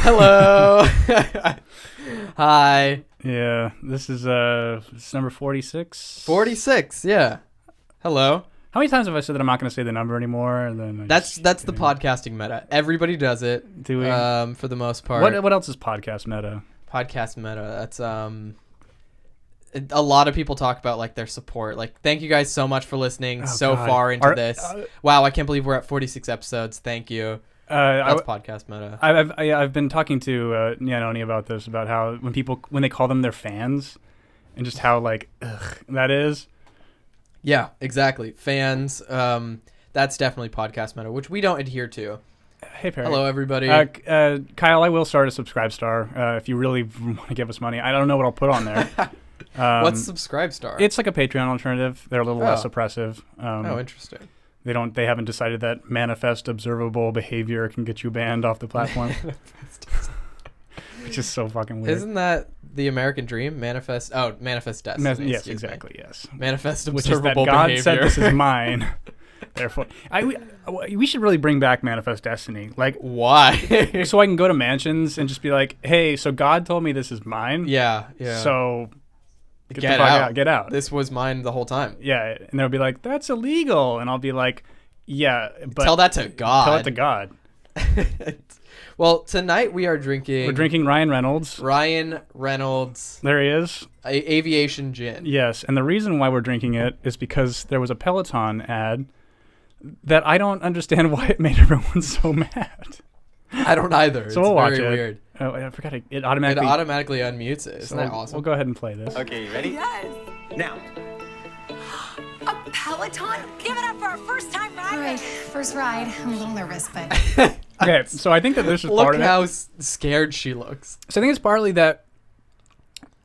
Hello. Hi. Yeah, this is number 46. 46. Yeah. Hello. How many times have I said that I'm not going to say the number anymore? And then That's the podcasting meta. Everybody does it. Do we? For the most part. What else is podcast meta? Podcast meta. That's a lot of people talk about like their support. Like, thank you guys so much for listening far into this. Wow, I can't believe we're at 46 episodes. Thank you. That's podcast meta. I've been talking to Noni about this, about how when they call them their fans, and just how like that is. Yeah, exactly. Fans. That's definitely podcast meta, which we don't adhere to. Hey, Perry. Hello, everybody. Kyle, I will start a Subscribe Star if you really want to give us money. I don't know what I'll put on there. What's Subscribe Star? It's like a Patreon alternative. They're a little less oppressive. Interesting. They haven't decided that manifest observable behavior can get you banned off the platform. Which is so fucking weird. Isn't that the American dream? Manifest destiny. Yes, exactly, yes. Manifest Which is observable that God behavior. said this is mine. Therefore, we should really bring back manifest destiny. Like, why? So I can go to mansions and just be like, hey, so God told me this is mine. Yeah. So get out. Get out. This was mine the whole time. Yeah, and they'll be like, that's illegal. And I'll be like, yeah, but tell that to God. Tell it to God. Well, tonight we are drinking... We're drinking Ryan Reynolds. There he is. Aviation gin. Yes, and the reason why we're drinking it is because there was a Peloton ad that I don't understand why it made everyone so mad. I don't either. So we'll watch it. Weird. Oh, I forgot it automatically unmutes it. Isn't that awesome? We'll go ahead and play this. Okay, you ready? Yes. Now. A Peloton? Give it up for our first time ride. All right, first ride. I'm a little nervous, but... Okay, so I think that this is part of it. Look how scared she looks. So I think it's partly that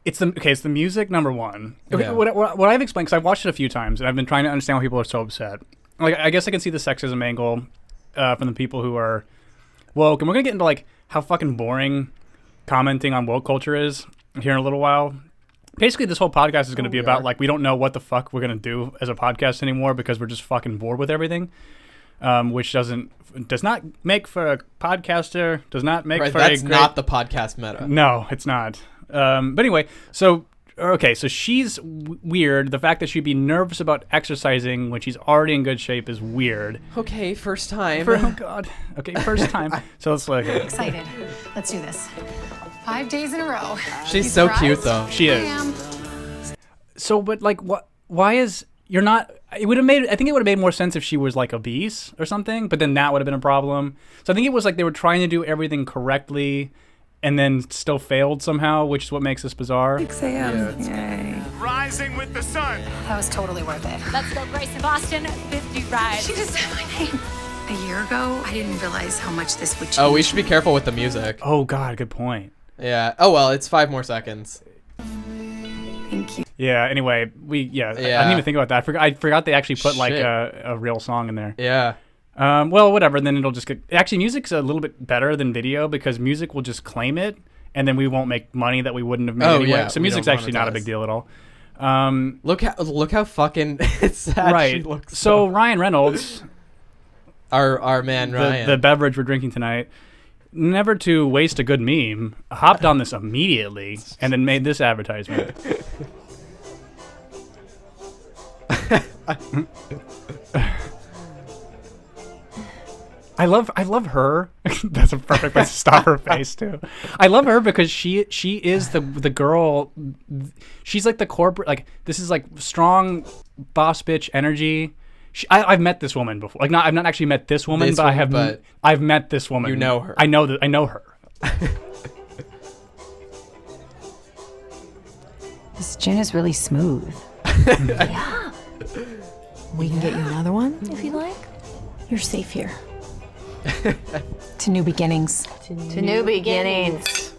it's the music, number one. Okay, Yeah. What I've explained, because I've watched it a few times, and I've been trying to understand why people are so upset. Like, I guess I can see the sexism angle from the people who are woke, and we're going to get into, like, how fucking boring commenting on woke culture is here in a little while. Basically, this whole podcast is going to be about, like, we don't know what the fuck we're going to do as a podcast anymore because we're just fucking bored with everything, which does not make for a podcaster, does not make for that's a great... not the podcast meta. No, it's not. But anyway, so she's weird. The fact that she'd be nervous about exercising when she's already in good shape is weird. Okay, first time. Oh, God. Okay, first time. So let's look at it. Excited. Let's do this. 5 days in a row. She's so cute, though. She is. So, but, like, why is... You're not... I think it would have made more sense if she was, like, obese or something, but then that would have been a problem. So I think it was like they were trying to do everything correctly and then still failed somehow, which is what makes this bizarre. 6 a.m. Yay. Rising with the sun. That was totally worth it. Let's go, Grace in Boston. 50 rides. She just said my name. A year ago, I didn't realize how much this would change. Oh, we should be careful with the music. Oh, God, good point. Yeah. Oh, well, it's 5 more seconds. Thank you. Yeah, anyway, I didn't even think about that. I forgot they actually put, like, a real song in there. Yeah. Well, whatever, then it'll just get... Actually, music's a little bit better than video because music will just claim it, and then we won't make money that we wouldn't have made anyway. Yeah, so music's actually not a big deal at all. Look how fucking sad right. she looks. So Ryan Reynolds... Our man, Ryan. The beverage we're drinking tonight, never to waste a good meme, hopped on this immediately and then made this advertisement. I love her. That's a perfect place to stop her face too. I love her because she is the girl. She's like the corporate, like, this is like strong boss bitch energy. I've met this woman before. Like, I've not actually met this woman, but I've met this woman. You know her. I know her. This gin is really smooth. Yeah. We can get you another one if you'd like. You're safe here. To new beginnings. To new beginnings.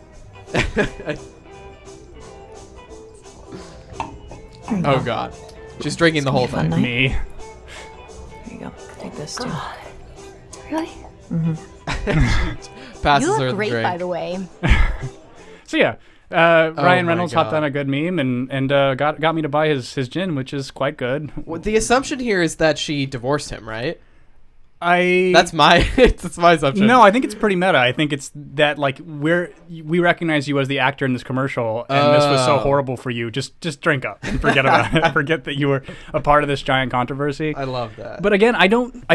Oh, God. She's drinking the whole thing. Me. There you go. Take this too. Really? Passes You her look the great, drink. by the way. So yeah, Ryan my Reynolds hopped God. on a good meme and got me to buy his gin, which is quite good. Well, the assumption here is that she divorced him, right? That's my assumption. No, I think it's pretty meta. I think it's that like we recognize you as the actor in this commercial, and this was so horrible for you. Just drink up and forget about it. Forget that you were a part of this giant controversy. I love that. But again, I don't.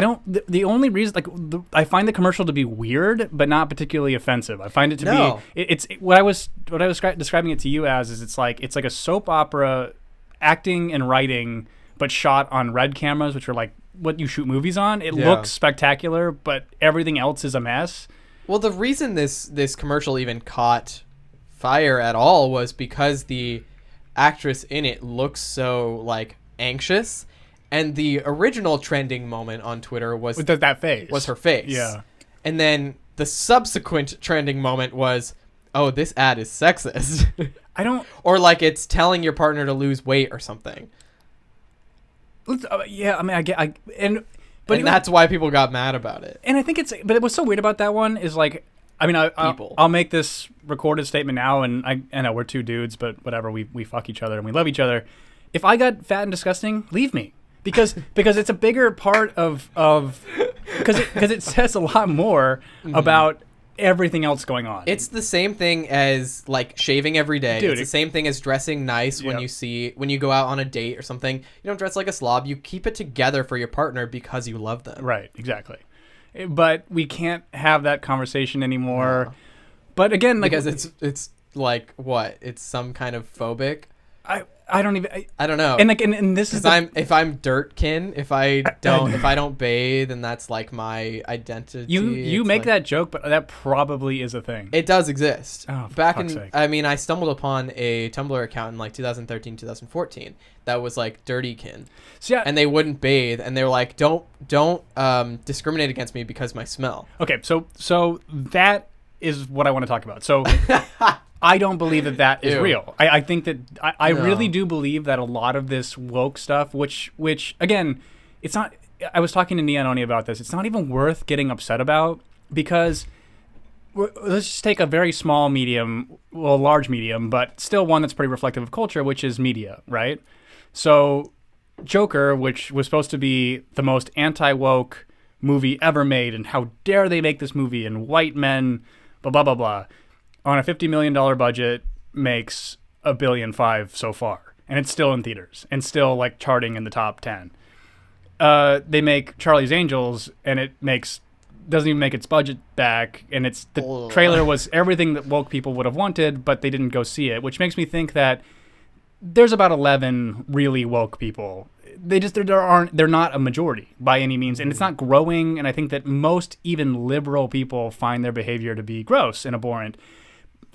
The only reason, I find the commercial to be weird, but not particularly offensive. I find it to be. It's what I was describing it to you as is it's like a soap opera, acting and writing, but shot on Red cameras, which are like what you shoot movies on. It looks spectacular, but everything else is a mess. Well, the reason this commercial even caught fire at all was because the actress in it looks so like anxious, and the original trending moment on Twitter was that face. Was her face. Yeah. And then the subsequent trending moment was, oh, this ad is sexist. Or like it's telling your partner to lose weight or something. Yeah, I mean, and that's why people got mad about it. And I think but what's so weird about that one is like, I mean, I'll make this recorded statement now, and I know we're two dudes, but whatever, we fuck each other and we love each other. If I got fat and disgusting, leave me, because it's a bigger part of because it says a lot more about everything else going on. It's the same thing as like shaving every day. Dude, it's the same thing as dressing nice when you go out on a date or something. You don't dress like a slob. You keep it together for your partner because you love them. Right, exactly. But we can't have that conversation anymore. No. But again, like, because it's like what? It's some kind of phobic. I don't even. I don't know. And like, and this is if I'm dirtkin, if I don't bathe, and that's like my identity. You make that joke, but that probably is a thing. It does exist. Oh, for back fuck's in, sake. I mean, I stumbled upon a Tumblr account in like 2013, 2014 that was like dirtykin. So, yeah. And they wouldn't bathe, and they were like, don't discriminate against me because my smell. Okay, so that is what I want to talk about. So. I don't believe that is real. I think that I really do believe that a lot of this woke stuff, which again, it's not. I was talking to Nia and Oni about this. It's not even worth getting upset about, because let's just take a very small medium, well, large medium, but still one that's pretty reflective of culture, which is media, right? So Joker, which was supposed to be the most anti-woke movie ever made, and how dare they make this movie, and white men, blah, blah, blah, blah. On a $50 million budget, makes $1.5 billion so far, and it's still in theaters and still like charting in the top 10. They make Charlie's Angels, and it doesn't even make its budget back, and the trailer was everything that woke people would have wanted, but they didn't go see it, which makes me think that there's about 11 really woke people. They're not a majority by any means, and it's not growing. And I think that most even liberal people find their behavior to be gross and abhorrent.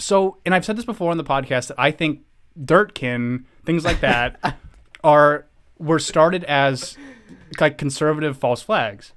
So, and I've said this before on the podcast, that I think dirtkin, things like that, were started as like conservative false flags.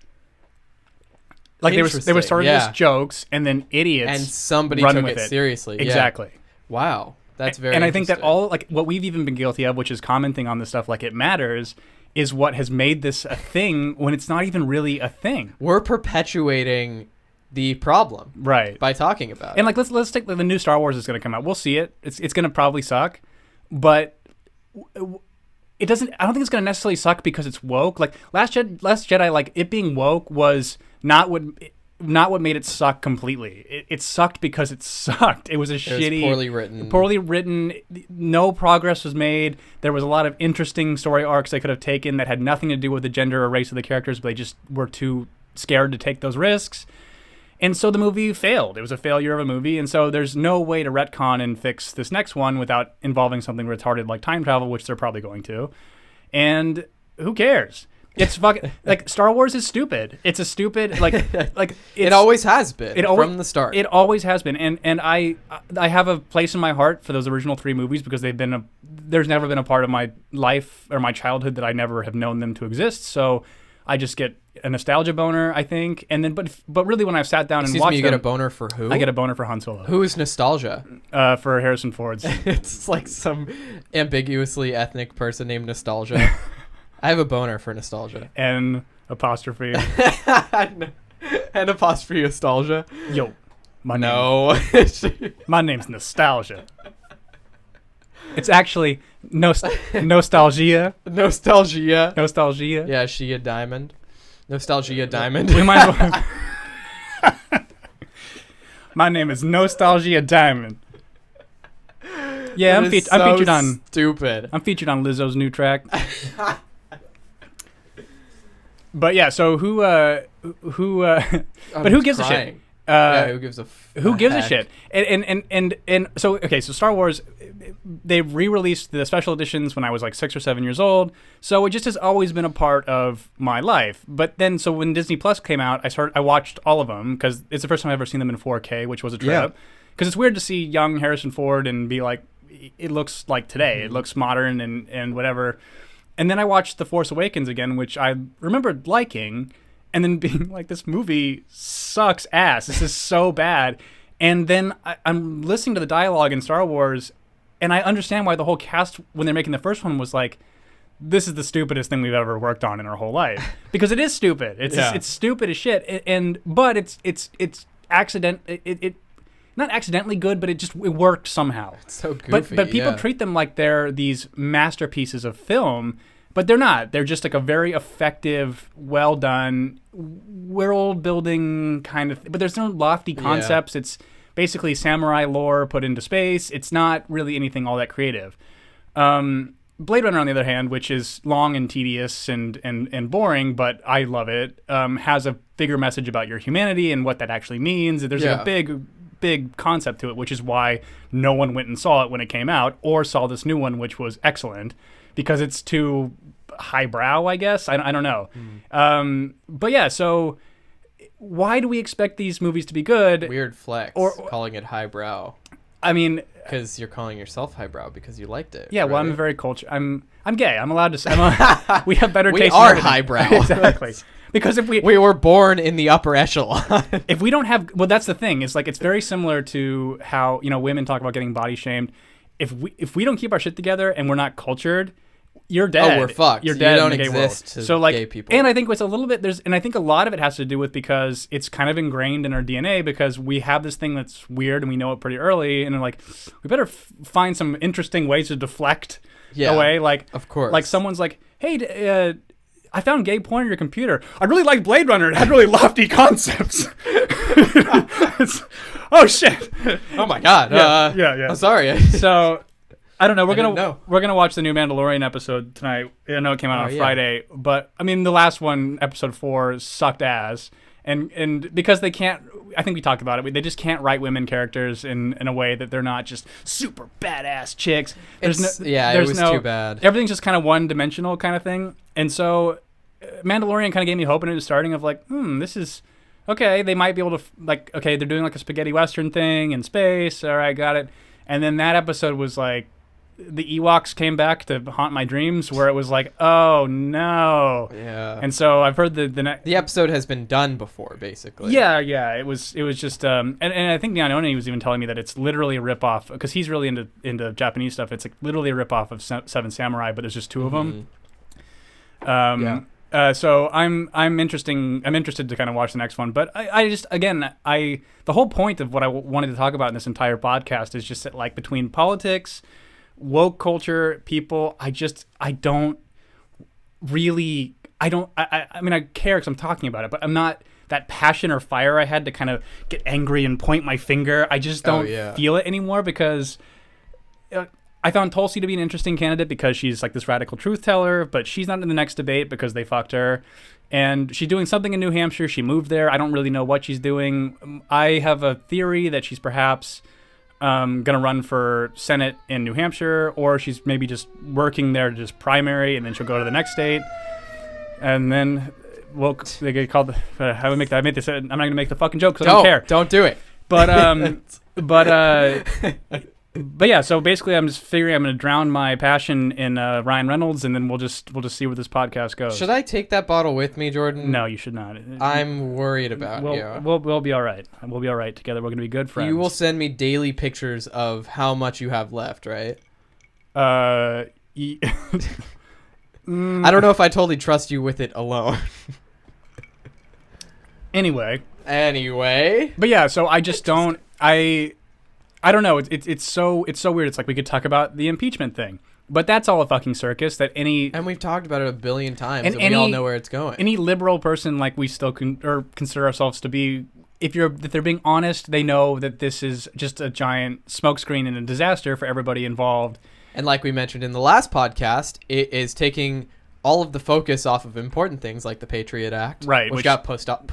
Like they were started as jokes, and then idiots and somebody run took with it seriously. Exactly. Yeah. Wow, that's very. And I think that all like what we've even been guilty of, which is commenting on this stuff like it matters, is what has made this a thing when it's not even really a thing. We're perpetuating the problem, right, by talking about it. And like let's take the new Star Wars is going to come out. We'll see it. It's going to probably suck, but it doesn't. I don't think it's going to necessarily suck because it's woke. Like Last Jedi, like it being woke was not what made it suck completely. It sucked because it sucked. It was shitty, poorly written. No progress was made. There was a lot of interesting story arcs they could have taken that had nothing to do with the gender or race of the characters, but they just were too scared to take those risks. And so the movie failed. It was a failure of a movie, and so there's no way to retcon and fix this next one without involving something retarded like time travel, which they're probably going to. And who cares? It's fucking like Star Wars is stupid. It's a stupid it always has been from the start. It always has been, and I have a place in my heart for those original 3 movies because there's never been a part of my life or my childhood that I never have known them to exist. So I just get a nostalgia boner, I think, and then but really when I've sat down and watched you get a boner for who? I get a boner for Han Solo. Who is nostalgia? For Harrison Ford's. It's like some ambiguously ethnic person named Nostalgia. I have a boner for nostalgia. N apostrophe. N apostrophe nostalgia. Yo, my name's Nostalgia. It's actually nostalgia. Nostalgia. Nostalgia. Yeah, she a diamond. Nostalgia Diamond. We might as well. My name is Nostalgia Diamond. Yeah, I'm featured on. Stupid. I'm featured on Lizzo's new track. But yeah, so who but who gives a shit? Who gives a who gives a shit? And so okay, so Star Wars, they re-released the special editions when I was like 6 or 7 years old. So it just has always been a part of my life. But then, so when Disney Plus came out, I watched all of them because it's the first time I've ever seen them in 4K, which was a trip. Because it's weird to see young Harrison Ford and be like, it looks like today. It looks modern and whatever. And then I watched The Force Awakens again, which I remembered liking, and then being like, this movie sucks ass. This is so bad. And then I'm listening to the dialogue in Star Wars, and I understand why the whole cast, when they're making the first one, was like, this is the stupidest thing we've ever worked on in our whole life. Because it is stupid. It's stupid as shit. But it's not accidentally good, but it worked somehow. It's so goofy. But people treat them like they're these masterpieces of film, but they're not. They're just like a very effective, well done, world building kind of but there's no lofty concepts. It's basically samurai lore put into space. It's not really anything all that creative. Blade Runner, on the other hand, which is long and tedious and boring, but I love it, has a bigger message about your humanity and what that actually means. There's like a big concept to it, which is why no one went and saw it when it came out or saw this new one, which was excellent, because it's too highbrow, I guess. I don't know. But yeah, so why do we expect these movies to be good? Weird flex, calling it highbrow. I mean, because you're calling yourself highbrow because you liked it. Yeah, right? Well, I'm very I'm gay. I'm allowed to say. We have better taste. We are highbrow. Exactly. Because if we were born in the upper echelon. If we don't have, well, that's the thing. It's like, it's very similar to how, women talk about getting body shamed. If we don't keep our shit together and we're not cultured, you're dead. Oh, we're fucked. You're dead. You don't in the gay exist world. to So gay people. And I think it's a little bit and I think a lot of it has to do with because it's kind of ingrained in our DNA because we have this thing that's weird and we know it pretty early and like we better find some interesting ways to deflect away. Like, of course, like someone's like, hey. I found gay porn on your computer. I really liked Blade Runner. It had really lofty concepts. Oh shit! Oh my god! Yeah. I'm sorry. So I don't know. We're gonna watch the new Mandalorian episode tonight. I know it came out on Friday, but I mean the last one, episode 4, sucked ass. And because they can't, I think we talked about it. They just can't write women characters in a way that they're not just super badass chicks. It was too bad. Everything's just kind of one dimensional kind of thing. And so, Mandalorian kind of gave me hope in it starting of like, this is okay. They might be able to they're doing like a spaghetti western thing in space. All right, got it. And then that episode was like, the Ewoks came back to haunt my dreams, where it was like, oh no. Yeah. And so I've heard the episode has been done before, basically. Yeah. It was just and I think Neonone was even telling me that it's literally a ripoff because he's really into Japanese stuff. It's like literally a ripoff of Seven Samurai, but there's just 2 of them. So I'm interested to kind of watch the next one, but I just the whole point of what I wanted to talk about in this entire podcast is just that, like, between politics, woke culture, people, I mean, I care because I'm talking about it, but I'm not that passion or fire I had to kind of get angry and point my finger. I just don't feel it anymore because I found Tulsi to be an interesting candidate because she's like this radical truth teller, but she's not in the next debate because they fucked her. And she's doing something in New Hampshire. She moved there. I don't really know what she's doing. I have a theory that she's perhaps going to run for Senate in New Hampshire, or she's maybe just working there to just primary, and then she'll go to the next state. And then, well, they get called. I made this. I'm not going to make the fucking joke because I don't care. Don't do it. But yeah, so basically, I'm just figuring I'm going to drown my passion in Ryan Reynolds, and then we'll just see where this podcast goes. Should I take that bottle with me, Jordan? No, you should not. I'm worried about you. We'll be all right. We'll be all right together. We're going to be good friends. You will send me daily pictures of how much you have left, right? I don't know if I totally trust you with it alone. Anyway. But yeah, so I just don't. I don't know. It's so weird. It's like we could talk about the impeachment thing, But that's all a fucking circus. And we've talked about it a billion times, and we all know where it's going. Any liberal person, like we still consider ourselves to be, if they're being honest, they know that this is just a giant smokescreen and a disaster for everybody involved. And like we mentioned in the last podcast, it is taking all of the focus off of important things like the Patriot Act, right? Which got pushed off.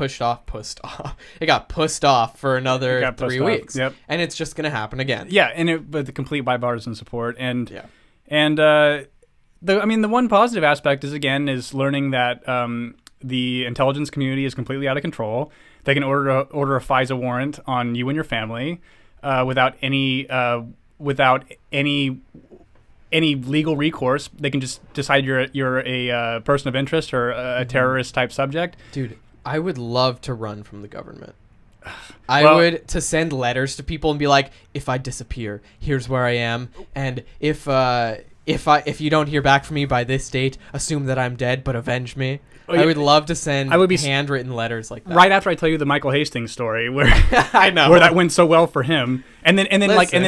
It got pushed off for another 3 weeks. Yep. And it's just going to happen again. Yeah, and with the complete bipartisan support. The one positive aspect is learning that the intelligence community is completely out of control. They can order a FISA warrant on you and your family without any legal recourse. They can just decide you're a person of interest or a terrorist type subject. Dude, I would love to run from the government. I would to send letters to people and be like, if I disappear, here's where I am, and if you don't hear back from me by this date, assume that I'm dead, but avenge me. I would love to send handwritten letters like that. Right after I tell you the Michael Hastings story, where I know where that went so well for him, and then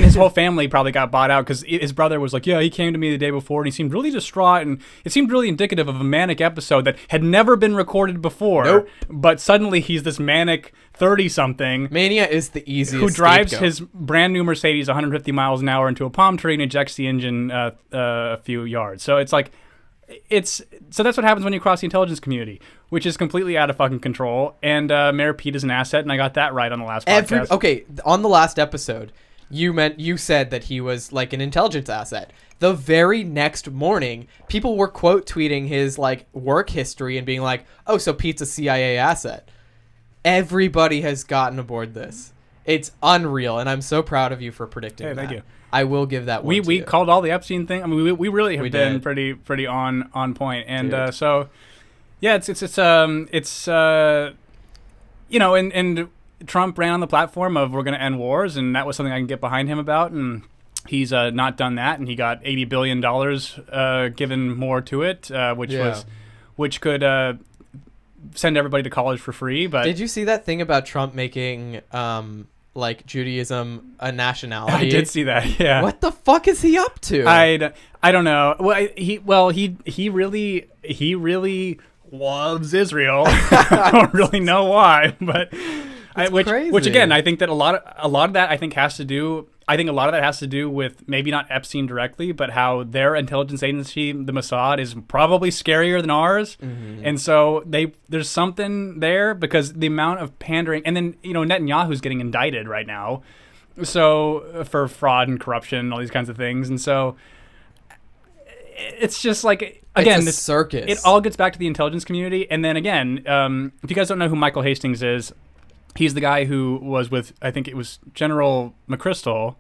his whole family probably got bought out because his brother was like, yeah, he came to me the day before and he seemed really distraught, and it seemed really indicative of a manic episode that had never been recorded before. Nope. But suddenly he's this manic 30-something. Mania is the easiest. Who drives scapegoat. his brand new Mercedes 150 miles an hour into a palm tree and ejects the engine a few yards. So it's like. So that's what happens when you cross the intelligence community, which is completely out of fucking control. And Mayor Pete is an asset, and I got that right on the last podcast. Okay, on the last episode, you said that he was like an intelligence asset. The very next morning, people were quote tweeting his like work history and being like, "Oh, so Pete's a CIA asset." Everybody has gotten aboard this. It's unreal, and I'm so proud of you for predicting that. Thank you. I will give that one to we you. called all the Epstein thing. I mean, we really have been pretty on point, and so yeah, it's and Trump ran on the platform of we're going to end wars, and that was something I can get behind him about, and he's not done that, and he got $80 billion given more to it, which could send everybody to college for free. But did you see that thing about Trump making like Judaism a nationality? I did see that. Yeah. What the fuck is he up to? I don't know. He really loves Israel. I don't really know why, but which again, I think that a lot of that has to do. I think a lot of that has to do with maybe not Epstein directly, but how their intelligence agency, the Mossad, is probably scarier than ours. Mm-hmm. And so there's something there because the amount of pandering, and then Netanyahu's getting indicted right now, so for fraud and corruption and all these kinds of things, and so it's just like again, it's a circus. It all gets back to the intelligence community, and then again, if you guys don't know who Michael Hastings is. He's the guy who was with, I think it was General McChrystal.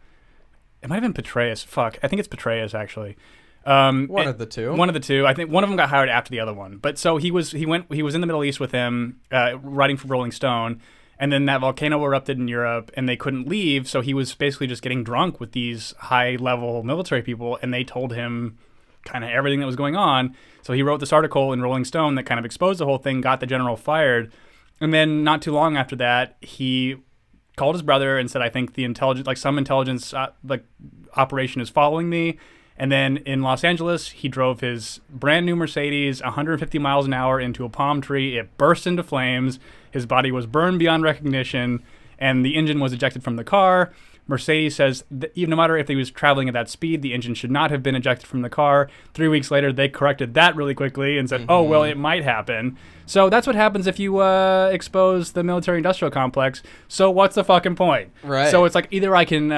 It might have been Petraeus. Fuck, I think it's Petraeus actually. One of the two. I think one of them got hired after the other one. But so he was in the Middle East with him, writing for Rolling Stone, and then that volcano erupted in Europe, and they couldn't leave. So he was basically just getting drunk with these high-level military people, and they told him kind of everything that was going on. So he wrote this article in Rolling Stone that kind of exposed the whole thing, got the general fired. And then not too long after that, he called his brother and said, I think some intelligence operation is following me. And then in Los Angeles, he drove his brand new Mercedes 150 miles an hour into a palm tree. It burst into flames. His body was burned beyond recognition, and the engine was ejected from the car. Mercedes says that even no matter if he was traveling at that speed, the engine should not have been ejected from the car. 3 weeks later, they corrected that really quickly and said, oh, well, it might happen. So that's what happens if you expose the military-industrial complex. So what's the fucking point? Right. So it's like either I can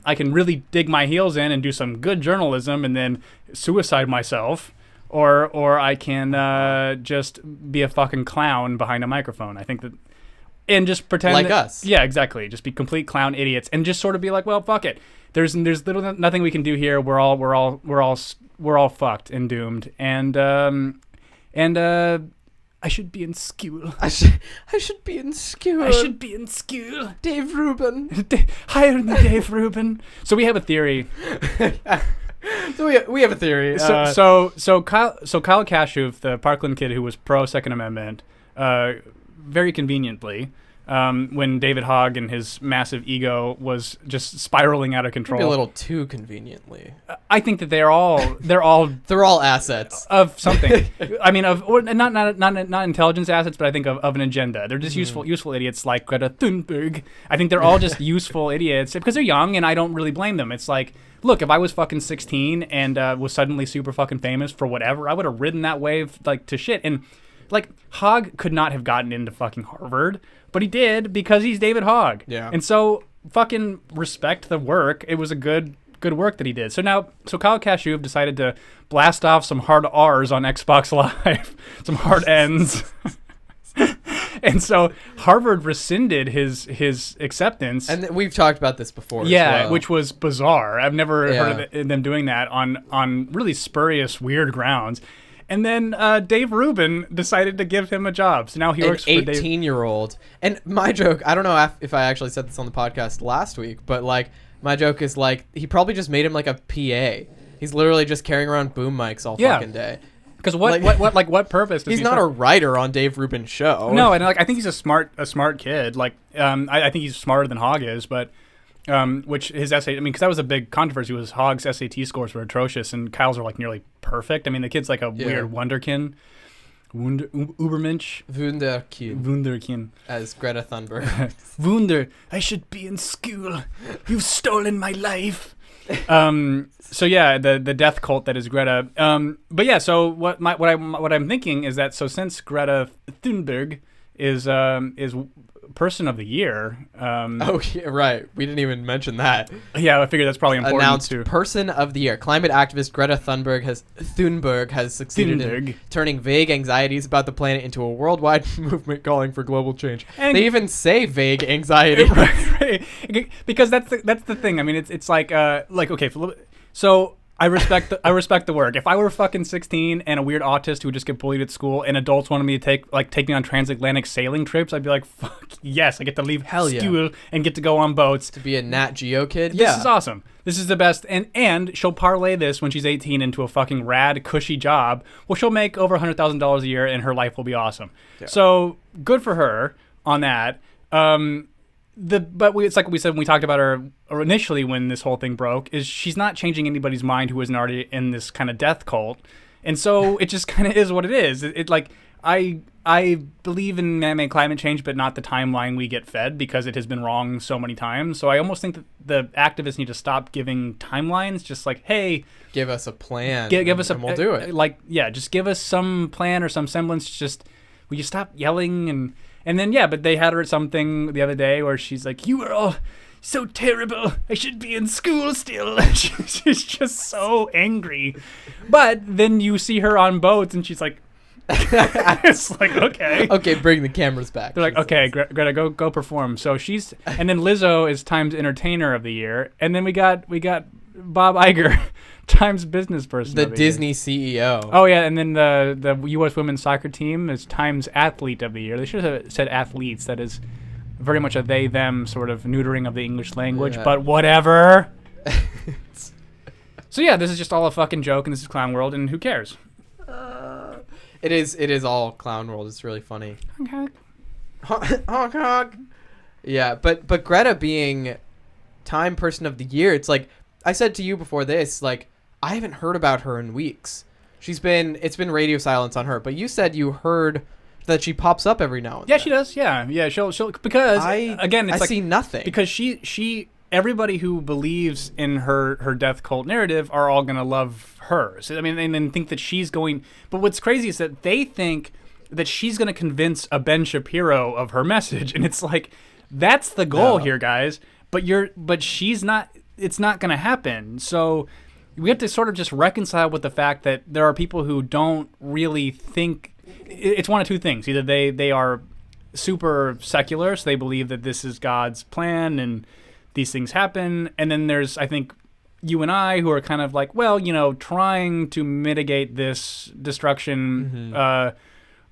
really dig my heels in and do some good journalism and then suicide myself, or I can just be a fucking clown behind a microphone. I think that... And just pretend like us. Yeah, exactly. Just be complete clown idiots, and just sort of be like, well, fuck it. There's nothing we can do here. We're all fucked and doomed. And I should be in school. I should be in school. I should be in school. Dave Rubin. Hire me, Dave Rubin. So we have a theory. So we have a theory. So Kyle Kashuv, the Parkland kid who was pro Second Amendment, very conveniently, when David Hogg and his massive ego was just spiraling out of control. Maybe a little too conveniently. I think that they're all they're all assets of something. I mean, not intelligence assets, but I think of an agenda. They're just useful idiots like Greta Thunberg. I think they're all just useful idiots because they're young, and I don't really blame them. It's like, look, if I was fucking 16 and was suddenly super fucking famous for whatever, I would have ridden that wave like to shit. And like Hogg could not have gotten into fucking Harvard, but he did because he's David Hogg. Yeah. And so fucking respect the work. It was a good work that he did. So Kyle Kashuv decided to blast off some hard R's on Xbox Live, some hard N's. And so Harvard rescinded his acceptance. And we've talked about this before. Yeah, as well. which was bizarre. I've never heard of them doing that on really spurious, weird grounds. And then Dave Rubin decided to give him a job. So now he works for Dave. 18-year-old. And my joke, I don't know if I actually said this on the podcast last week, but like my joke is like he probably just made him like a PA. He's literally just carrying around boom mics all fucking day. Because what purpose does he's not a writer on Dave Rubin's show. No, and like I think he's a smart kid. Like I think he's smarter than Hogg is, but which his essay, I mean, because that was a big controversy. Was Hogg's SAT scores were atrocious, and Kyle's are like nearly perfect. I mean, the kid's like a weird wonderkin, Ubermensch, Wunderkind, as Greta Thunberg. Wunder, I should be in school. You've stolen my life. So yeah, the death cult that is Greta. But yeah, so what I'm thinking is that since Greta Thunberg is person of the year. Oh yeah, right. We didn't even mention that. Yeah, I figured that's probably important. Announced too. Person of the Year. Climate activist Greta Thunberg has succeeded in turning vague anxieties about the planet into a worldwide movement calling for global change. And they even say vague anxiety, right? Because that's the thing. I mean, it's like okay, so. I respect the work. If I were fucking 16 and a weird autist who would just get bullied at school and adults wanted me to take me on transatlantic sailing trips, I'd be like, fuck yes, I get to leave school and get to go on boats. To be a Nat Geo kid? This is awesome. This is the best. And she'll parlay this when she's 18 into a fucking rad, cushy job. Well, she'll make over $100,000 a year and her life will be awesome. Yeah. So good for her on that. It's like we said when we talked about her or initially when this whole thing broke, is she's not changing anybody's mind who isn't already in this kind of death cult, and so it just kind of is what it is. It like I believe in man-made climate change, but not the timeline we get fed because it has been wrong so many times. So I almost think that the activists need to stop giving timelines. Just like, hey, give us a plan. Give us and we'll do it. Just give us some plan or some semblance. Just will you stop yelling and then, but they had her at something the other day where she's like, you are all so terrible. I should be in school still. She's just so angry. But then you see her on boats and she's like, it's like, okay. Okay, bring the cameras back. They're like, okay, Greta, go perform. So and then Lizzo is Times Entertainer of the Year. And then we got Bob Iger, Times Business Person the of the Disney Year. CEO. Oh yeah, and then the U.S. women's soccer team is Times Athlete of the Year. They should have said athletes. That is very much a they-them sort of neutering of the English language, but whatever. So yeah, this is just all a fucking joke, and this is Clown World, and who cares? It is all Clown World. It's really funny. Honk honk. Yeah, but Greta being Time Person of the Year, it's like I said to you before this, like I haven't heard about her in weeks. It's been radio silence on her, but you said you heard that she pops up every now and then. Yeah, she does. Yeah, she'll because again, it's I see nothing because she everybody who believes in her death cult narrative are all gonna love her. So I mean, and think that she's going. But what's crazy is that they think that she's gonna convince a Ben Shapiro of her message, and it's like that's the goal here, guys. But she's not. It's not gonna happen. So we have to sort of just reconcile with the fact that there are people who don't really think. It's one of two things. Either they are super secular, so they believe that this is God's plan and these things happen. And then there's, I think, you and I who are kind of like, well, trying to mitigate this destruction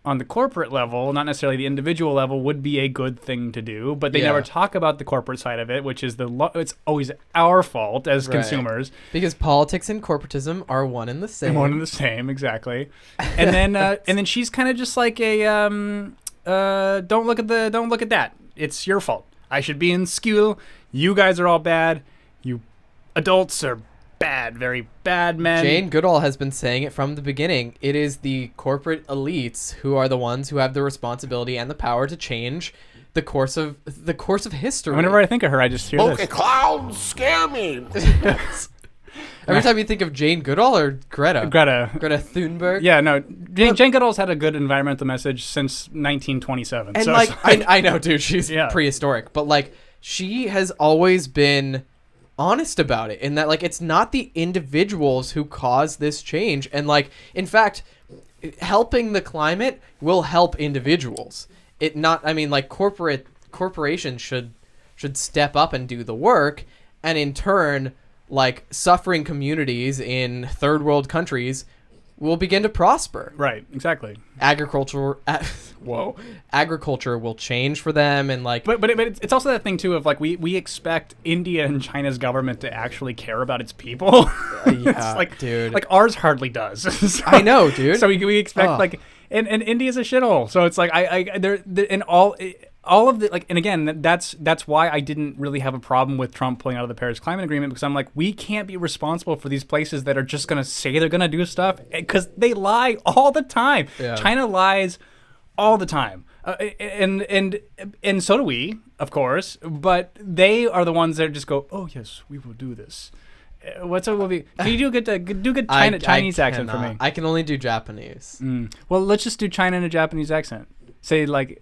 on the corporate level, not necessarily the individual level, would be a good thing to do. But they never talk about the corporate side of it, which is it's always our fault as consumers. Because politics and corporatism are one and the same. One and the same, exactly. And then she's kind of just like a don't look at that. It's your fault. I should be in school. You guys are all bad. You adults are bad, very bad men. Jane Goodall has been saying it from the beginning. It is the corporate elites who are the ones who have the responsibility and the power to change the course of history. Whenever I think of her, I just hear this. Clowns scare me. Every time you think of Jane Goodall or Greta Thunberg. Yeah, no. Jane Goodall's had a good environmental message since 1927. And so like, I know, dude, she's Yeah. prehistoric, but like, she has always been honest about it, in that like, it's not the individuals who cause this change, and like, in fact, helping the climate will help individuals. Corporations should step up and do the work, and in turn, like, suffering communities in third world countries will begin to prosper. Right, exactly. Agriculture will change for them, and like. But it's also that thing too of like we expect India and China's government to actually care about its people. Yeah, like, dude. Like ours hardly does. So, I know, dude. So we expect like, and India's a shithole. So it's like they're and all of the like, and again, that's why I didn't really have a problem with Trump pulling out of the Paris Climate Agreement, because I'm like, we can't be responsible for these places that are just gonna say they're gonna do stuff, because they lie all the time. Yeah. China lies all the time, and so do we, of course. But they are the ones that just go, oh yes, we will do this. What's a movie? Can you do a good Chinese accent for me? I can only do Japanese. Well, let's just do China in a Japanese accent. Say like,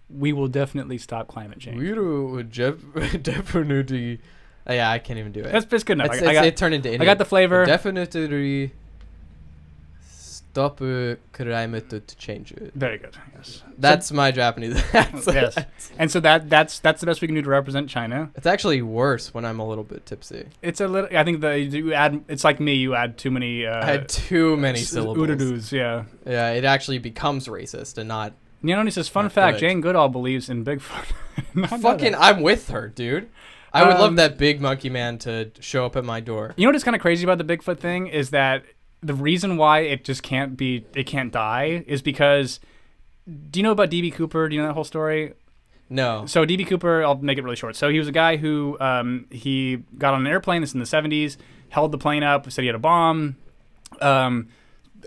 we will definitely stop climate change. We will definitely. Yeah, I can't even do it. That's good enough. It turned into Indian. I got the flavor. Definitely stop climate change. Very good. Yes. That's my Japanese accent. Yes. And so that's the best we can do to represent China. It's actually worse when I'm a little bit tipsy. It's a little. I think you add. It's like me. You add too many. I had too many syllables. Udadus, yeah. Yeah, it actually becomes racist and not. He says, fun fact, Jane Goodall believes in Bigfoot. I'm with her, dude. I would love that big monkey man to show up at my door. You know what's kind of crazy about the Bigfoot thing is that the reason why it just can't die is because, do you know about D.B. Cooper? Do you know that whole story? No. So D.B. Cooper, I'll make it really short. So he was a guy who he got on an airplane, this in the 70s, held the plane up, said he had a bomb.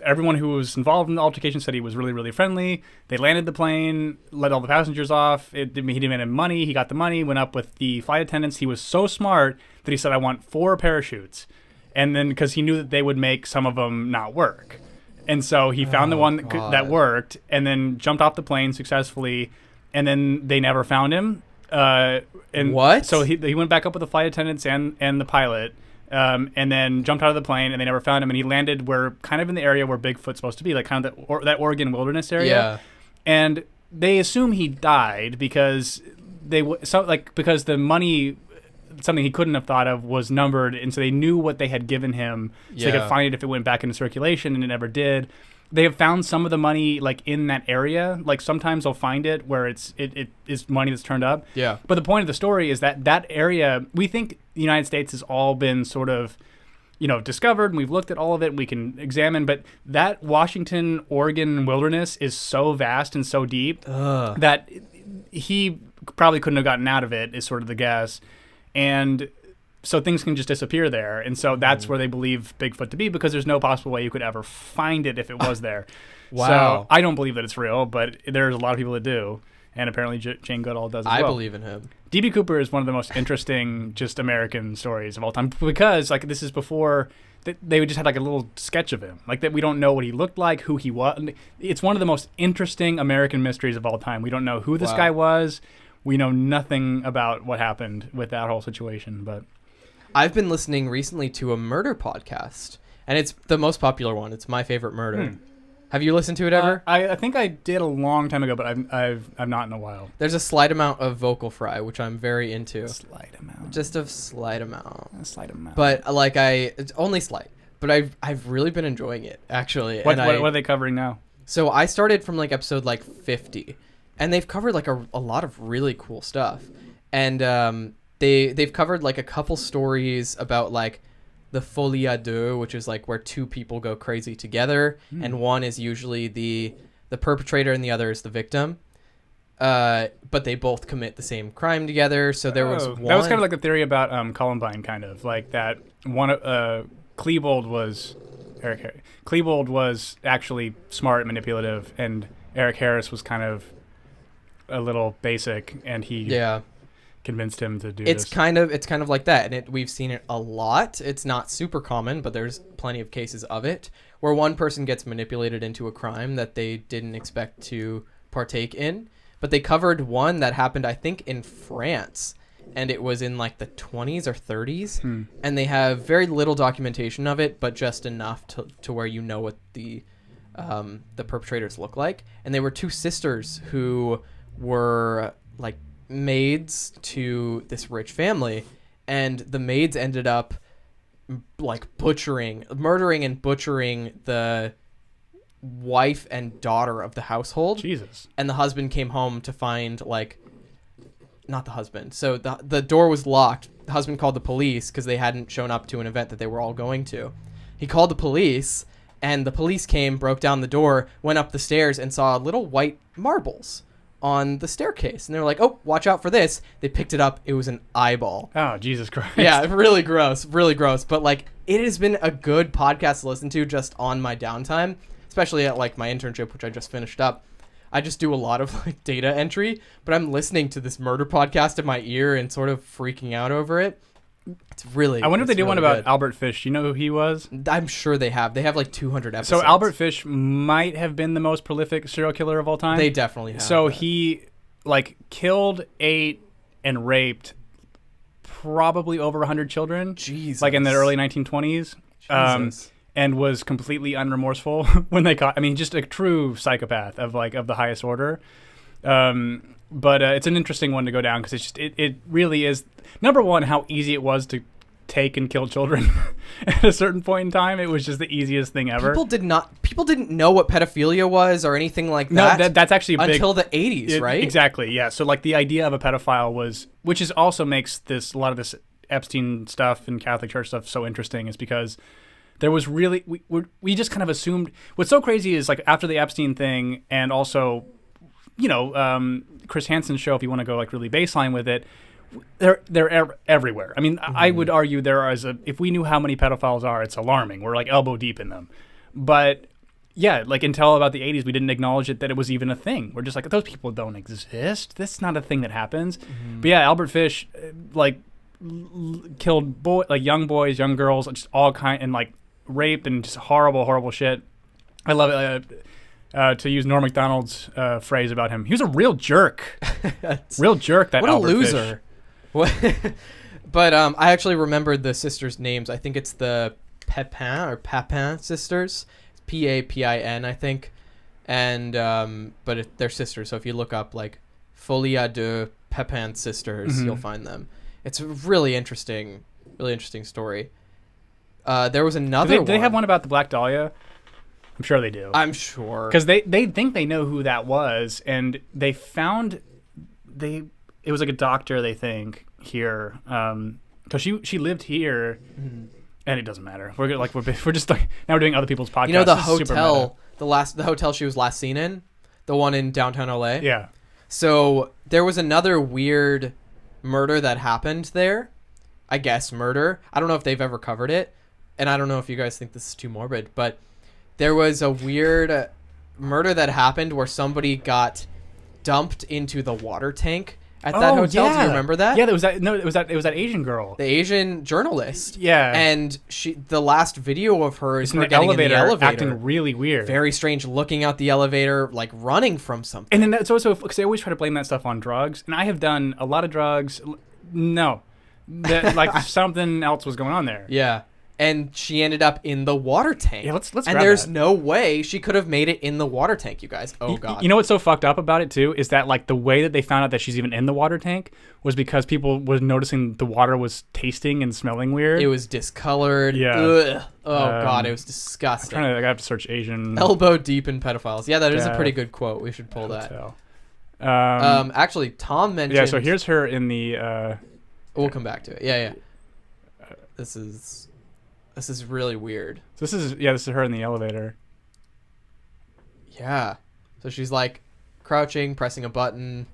Everyone who was involved in the altercation said he was really, really friendly. They landed the plane, let all the passengers off. He demanded money. He got the money, went up with the flight attendants. He was so smart that he said, I want 4 parachutes. And then, because he knew that they would make some of them not work. And so he found the one that worked, and then jumped off the plane successfully. And then they never found him. And what? So he went back up with the flight attendants and the pilot. And then jumped out of the plane, and they never found him. And he landed kind of in the area where Bigfoot's supposed to be, like kind of that Oregon wilderness area. Yeah. And they assume he died because because the money, something he couldn't have thought of, was numbered, and so they knew what they had given him, so they could find it if it went back into circulation, and it never did. They have found some of the money like in that area. Like sometimes they'll find it where it is money that's turned up. Yeah. But the point of the story is that area, we think the United States has all been sort of, discovered, and we've looked at all of it, and we can examine, but that Washington, Oregon wilderness is so vast and so deep that he probably couldn't have gotten out of it, is sort of the guess. And so things can just disappear there. And so that's where they believe Bigfoot to be, because there's no possible way you could ever find it if it was there. Wow. So I don't believe that it's real, but there's a lot of people that do. And apparently Jane Goodall does as well. I believe in him. D.B. Cooper is one of the most interesting just American stories of all time, because like this is before they just had like a little sketch of him, like that we don't know what he looked like, who he was. It's one of the most interesting American mysteries of all time. We don't know who this guy was. We know nothing about what happened with that whole situation. But I've been listening recently to a murder podcast, and it's the most popular one. It's My Favorite Murder. Have you listened to it ever? I think I did a long time ago, but I've not in a while. There's a slight amount of vocal fry, which I'm very into. Slight amount. Just a slight amount. A slight amount. But it's only slight. But I've really been enjoying it, actually. What are they covering now? So I started from like episode like 50, and they've covered like a lot of really cool stuff. And they've covered like a couple stories about like the folie à deux, which is like where 2 people go crazy together, and one is usually the perpetrator and the other is the victim. but they both commit the same crime together. So there was one. That was kind of like the theory about Columbine, kind of like that. Klebold was actually smart and manipulative, and Eric Harris was kind of a little basic, and he convinced him to do it's this. It's kind of like that, and we've seen it a lot. It's not super common, but there's plenty of cases of it where one person gets manipulated into a crime that they didn't expect to partake in. But they covered one that happened, I think, in France, and it was in like the 20s or 30s, and they have very little documentation of it, but just enough to where you know what the perpetrators look like. And they were two sisters who were like maids to this rich family, and the maids ended up like murdering and butchering the wife and daughter of the household. Jesus. And the husband came home to find not the husband. So the door was locked. The husband called the police because they hadn't shown up to an event that they were all going to. He called the police, and the police came, broke down the door, went up the stairs, and saw little white marbles on the staircase. And they were like, oh, watch out for this. They picked it up. It was an eyeball. Oh, Jesus Christ. Yeah, really gross. Really gross. But it has been a good podcast to listen to just on my downtime, especially at my internship, which I just finished up. I just do a lot of data entry, but I'm listening to this murder podcast in my ear and sort of freaking out over it. It's really. I wonder if they do really one about good. Albert Fish. You know who he was? I'm sure they have. They have 200 episodes. So Albert Fish might have been the most prolific serial killer of all time. They definitely have. So that. he killed, ate, and raped probably over 100 children. Jesus. In the early 1920s. Jesus. And was completely unremorseful when they caught. I mean, just a true psychopath of the highest order. But it's an interesting one to go down because it really is, number one, how easy it was to take and kill children at a certain point in time. It was just the easiest thing ever. People didn't know what pedophilia was or anything like that. No, that's actually big, until the 80s, right? Exactly. Yeah. So the idea of a pedophile was, which is also makes a lot of this Epstein stuff and Catholic Church stuff so interesting, is because there was really we just kind of assumed. What's so crazy is after the Epstein thing, and also, Chris Hansen's show, if you want to go really baseline with it, they're everywhere. I mean, I would argue if we knew how many pedophiles are, it's alarming. We're elbow deep in them. But yeah, until about the 80s, we didn't acknowledge that it was even a thing. We're just those people don't exist. This is not a thing that happens. But yeah, Albert Fish killed young boys, young girls, just all kind, and raped and just horrible shit. I love it. To use Norm Macdonald's phrase about him, he was a real jerk. Real jerk. That what Albert a loser. But I actually remembered the sisters' names. I think it's the Papin sisters. It's Papin, I think. And but they're sisters. So if you look up Folia de Papin sisters, you'll find them. It's a really interesting story. There was another one. Do they have one about the Black Dahlia? I'm sure they do. I'm sure. Because they think they know who that was, and they found it was a doctor, they think, here. Because she lived here, and it doesn't matter. We're just now we're doing other people's podcasts. The This is hotel, the hotel she was last seen in, the one in downtown LA. Yeah. So there was another weird murder that happened there. I guess murder. I don't know if they've ever covered it. And I don't know if you guys think this is too morbid, but there was a weird murder that happened where somebody got dumped into the water tank at that hotel. Yeah. Do you remember that? Yeah, it was that Asian girl. The Asian journalist. Yeah. And the last video of her is in her the getting elevator, in the elevator, acting really weird. very strange, looking out the elevator, running from something. And then that's also because they always try to blame that stuff on drugs. And I have done a lot of drugs. No, something else was going on there. Yeah. And she ended up in the water tank. Yeah, let's and grab there's that. no way she could have made it in the water tank, you guys. Oh, God. You know what's so fucked up about it, too, is that, the way that they found out that she's even in the water tank was because people were noticing the water was tasting and smelling weird. It was discolored. Yeah. Ugh. Oh, God, it was disgusting. I have to search Asian... Elbow deep in pedophiles. Yeah, that is a pretty good quote. We should pull that. Actually, Tom mentioned... Yeah, so here's her in the... We'll come back to it. Yeah. This is really weird. So this is her in the elevator. Yeah. So she's crouching, pressing a button,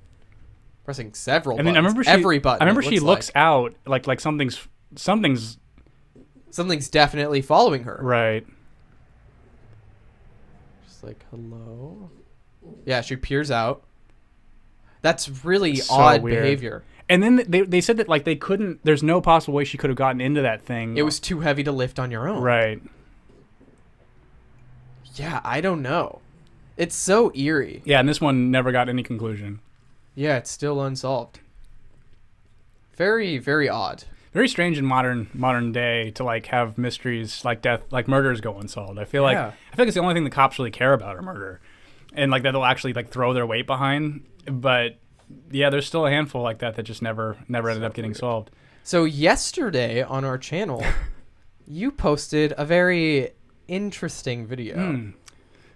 pressing several buttons. I remember every button. I remember she looks out like something's definitely following her. Right. Just like, hello. Yeah, she peers out. That's really So odd weird. behavior. And then they said that like they couldn't. There's no possible way she could have gotten into that thing. It was too heavy to lift on your own. Right. Yeah, I don't know. It's so eerie. Yeah, and this one never got any conclusion. Yeah, it's still unsolved. Very, very odd. Very strange in modern day to like have mysteries like death, like murders go unsolved. I feel like it's the only thing the cops really care about are murder, and like that they'll actually like throw their weight behind. But yeah, there's still a handful like that just never ended up getting solved. So yesterday on our channel, you posted a very interesting video.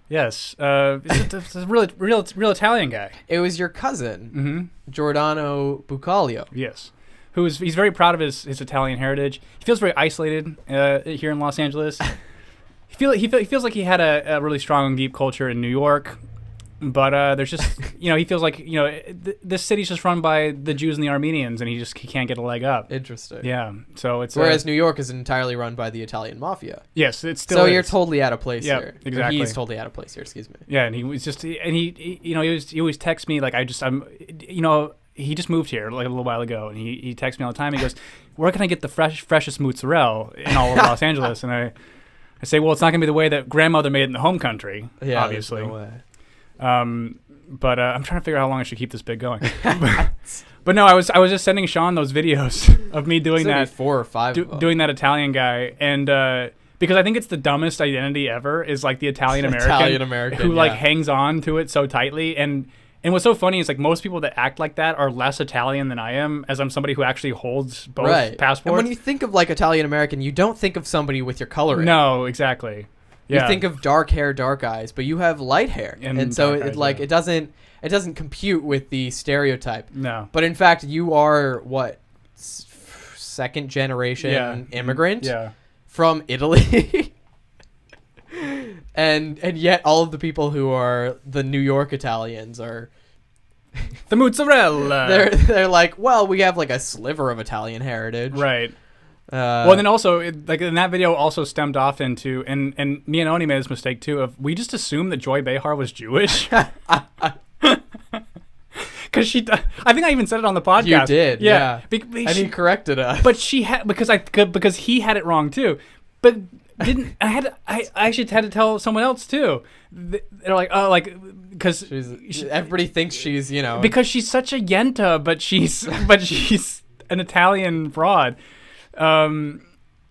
Yes, it's a real Italian guy. It was your cousin, Giordano Bucalio. Yes, he's very proud of his Italian heritage. He feels very isolated here in Los Angeles. He feels like he had a really strong and deep culture in New York, but there's just he feels like this city's just run by the Jews and the Armenians, and he can't get a leg up. Interesting. Yeah, so it's whereas New York is entirely run by the Italian mafia. Yes, it's still. So is. You're totally out of place Yeah, here. exactly. He's totally out of place here. Excuse me. Yeah, and he was just he always texts me like he just moved here like a little while ago, and he texts me all the time. He goes, "Where can I get the freshest mozzarella in all of Los Angeles?" And I say, "Well, it's not gonna be the way that grandmother made it in the home country, obviously." No way. But I'm trying to figure out how long I should keep this bit going. But no, I was just sending Sean those videos of me doing that 4 or 5 doing that Italian guy, and because I think it's the dumbest identity ever is like the Italian American who like hangs on to it so tightly. And what's so funny is like most people that act like that are less Italian than I am, as I'm somebody who actually holds both passports. And when you think of like Italian American, you don't think of somebody with your color. No, exactly. You think of dark hair, dark eyes, but you have light hair, and so it doesn't compute with the stereotype. No. But in fact, you are what, second generation immigrant from Italy. And yet all of the people who are the New York Italians are the mozzarella. They're like, well, we have like a sliver of Italian heritage. Right. Well, and then also, like in that video, also stemmed off into, and me and Oni made this mistake too, of we just assumed that Joy Behar was Jewish. Because I think I even said it on the podcast. You did, yeah. And he corrected us. But she had, because he had it wrong too. But I actually had to tell someone else too. They're like, oh, like, because everybody thinks she's, because she's such a yenta, but she's an Italian broad.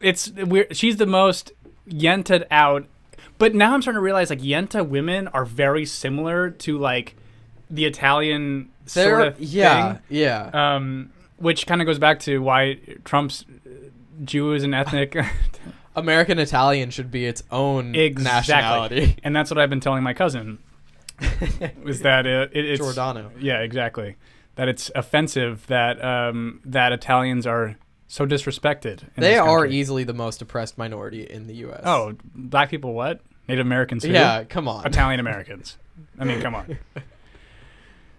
It's weird. She's the most yented out, but now I'm starting to realize like yenta women are very similar to like the Italian sort of thing. Yeah. Which kind of goes back to why Trump's Jews and ethnic American Italian should be its own nationality. And that's what I've been telling my cousin. Was that it's Giordano? Yeah, exactly. That it's offensive that that Italians are so disrespected. They are easily the most oppressed minority in the U.S. Oh, black people what? Native Americans who? Yeah, come on. Italian Americans. I mean, come on.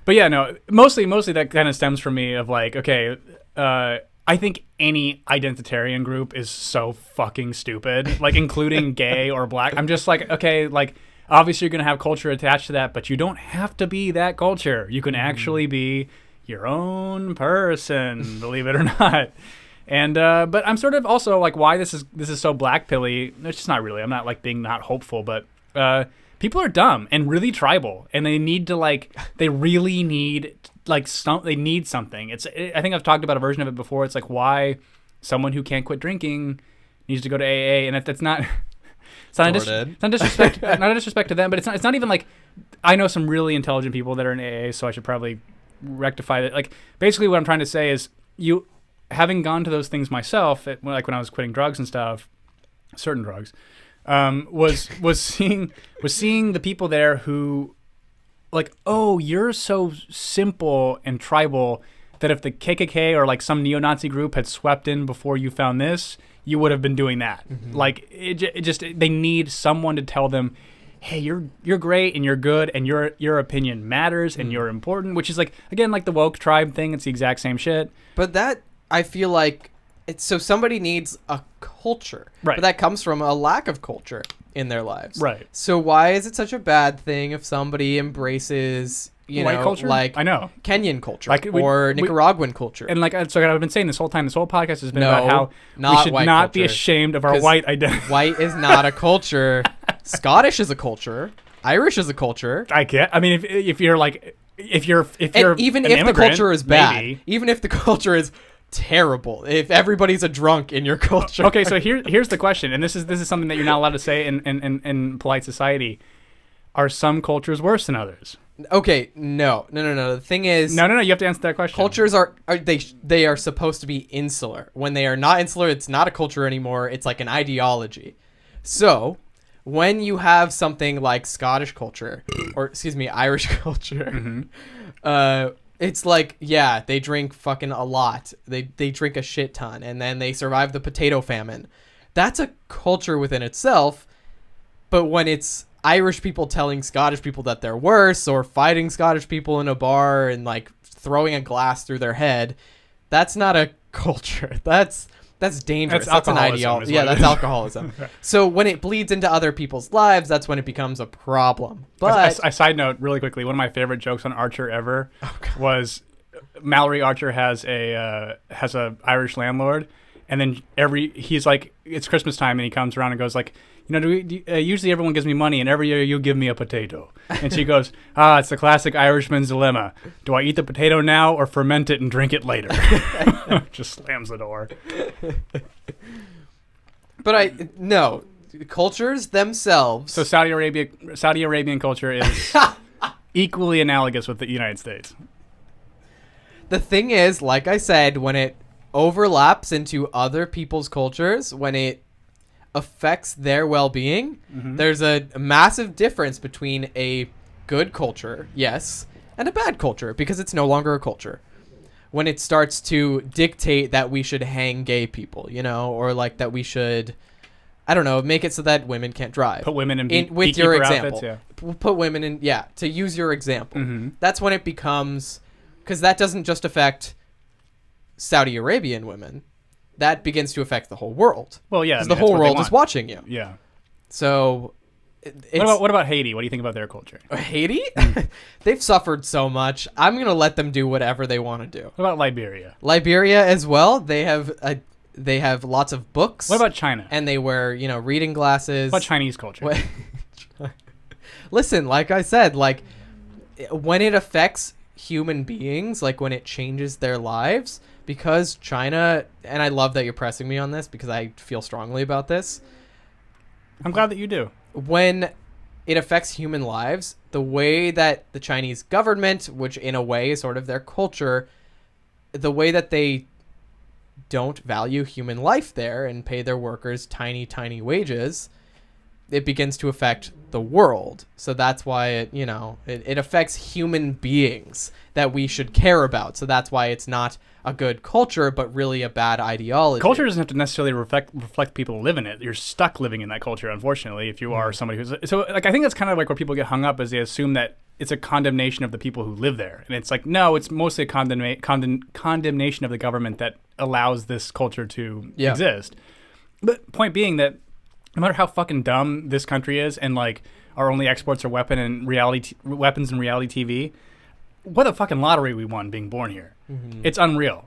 But yeah, no, mostly that kind of stems from me of like, okay, I think any identitarian group is so fucking stupid, like including gay or black. I'm just like, okay, like obviously you're going to have culture attached to that, but you don't have to be that culture. You can actually be your own person, believe it or not. And but I'm sort of also like why this is so black pilly. It's just not really. I'm not like being not hopeful, but people are dumb and really tribal, and they need to like they really need like they need something. I think I've talked about a version of it before. It's like why someone who can't quit drinking needs to go to AA, and if that's not it's not a disrespect not a disrespect to them, but it's not even like I know some really intelligent people that are in AA, so I should probably rectify that. Like basically what I'm trying to say is having gone to those things myself, like when I was quitting drugs and stuff, certain drugs, was seeing the people there who, like, oh, you're so simple and tribal that if the KKK or like some neo-Nazi group had swept in before you found this, you would have been doing that. Mm-hmm. Like it just they need someone to tell them, hey, you're great and you're good and your opinion matters and you're important, which is like, again, like the woke tribe thing. It's the exact same shit. But that, I feel like, so somebody needs a culture. Right. But that comes from a lack of culture in their lives. Right. So why is it such a bad thing if somebody embraces, white culture? like I know. Kenyan culture Like or Nicaraguan culture? And like, so I've been saying this whole time, this whole podcast has been No, about how not we should white not be culture. ashamed of our 'Cause white identity. White is not a culture. Scottish is a culture. Irish is a culture. I get. I mean, if you're like, if you're And even an if the immigrant, culture is bad, maybe. even if the culture is terrible, if everybody's a drunk in your culture. Okay, so here's the question, and this is something that you're not allowed to say in polite society. Are some cultures worse than others? Okay, no. The thing is, No. You have to answer that question. cultures are they are supposed to be insular. When they are not insular, it's not a culture anymore. It's like an ideology. So when you have something like Scottish culture, or excuse me, Irish culture, it's like, yeah, they drink fucking a lot. They drink a shit ton, and then they survive the potato famine. That's a culture within itself. But when it's Irish people telling Scottish people that they're worse, or fighting Scottish people in a bar and like throwing a glass through their head, that's not a culture. That's dangerous. That's an ideology. Yeah, that's alcoholism. So when it bleeds into other people's lives, that's when it becomes a problem. But a side note, really quickly, one of my favorite jokes on Archer ever was Mallory Archer has a Irish landlord, and then he's like, it's Christmas time, and he comes around and goes like, usually everyone gives me money, and every year you give me a potato. And she goes, it's the classic Irishman's dilemma. Do I eat the potato now or ferment it and drink it later? Just slams the door. But no, cultures themselves. So Saudi Arabian culture is equally analogous with the United States. The thing is, like I said, when it overlaps into other people's cultures, when it affects their well-being, there's a massive difference between a good culture, yes, and a bad culture, because it's no longer a culture. When it starts to dictate that we should hang gay people, or like that we should, I don't know, make it so that women can't drive. Put women in with your example. Outfits, yeah. Put women in, to use your example. That's when it becomes, because that doesn't just affect Saudi Arabian women. That begins to affect the whole world. Well, yeah. Because the whole world is watching you. Yeah. So, what about Haiti? What do you think about their culture? Haiti? They've suffered so much. I'm going to let them do whatever they want to do. What about Liberia? Liberia as well. They have lots of books. What about China? And they wear, reading glasses. What about Chinese culture? Listen, like I said, like when it affects human beings, like when it changes their lives, because China, and I love that you're pressing me on this because I feel strongly about this. I'm glad that you do. When it affects human lives, the way that the Chinese government, which in a way is sort of their culture, the way that they don't value human life there and pay their workers tiny, tiny wages, it begins to affect the world. So that's why it affects human beings that we should care about. So that's why it's not a good culture, but really a bad ideology. Culture doesn't have to necessarily reflect people who live in it. You're stuck living in that culture, unfortunately, if you are somebody who's... So, like, I think that's kind of like where people get hung up, is they assume that it's a condemnation of the people who live there. And it's like, no, it's mostly a condemnation of the government that allows this culture to exist. But point being that no matter how fucking dumb this country is, and like our only exports are weapons and reality TV, what a fucking lottery we won being born here. It's unreal.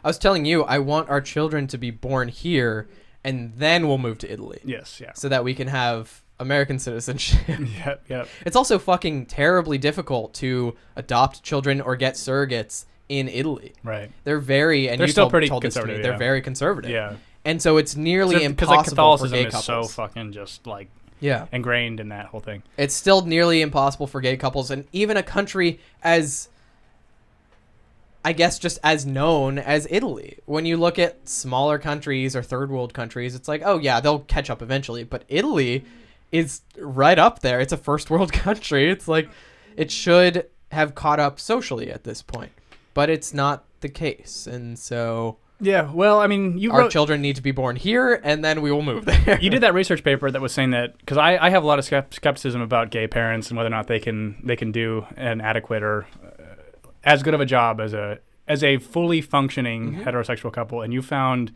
I was telling you, I want our children to be born here, and then we'll move to Italy. Yes, yeah. So that we can have American citizenship. Yep. It's also fucking terribly difficult to adopt children or get surrogates in Italy. Right. They're still pretty told this to me. conservative. They're very conservative. Yeah. And so it's nearly Because like impossible for Catholicism gay is couples. so fucking just like Yeah. ingrained in that whole thing. It's still nearly impossible for gay couples, and even a country as, I guess, just as known as Italy. When you look at smaller countries or third world countries, it's like, oh yeah, they'll catch up eventually. But Italy is right up there. It's a first world country. It's like, it should have caught up socially at this point, but it's not the case. And so Yeah, well, I mean, Our children need to be born here, and then we will move there. You did that research paper that was saying that, because I have a lot of skepticism about gay parents and whether or not they can do an adequate or as good of a job as a fully functioning heterosexual couple, and you found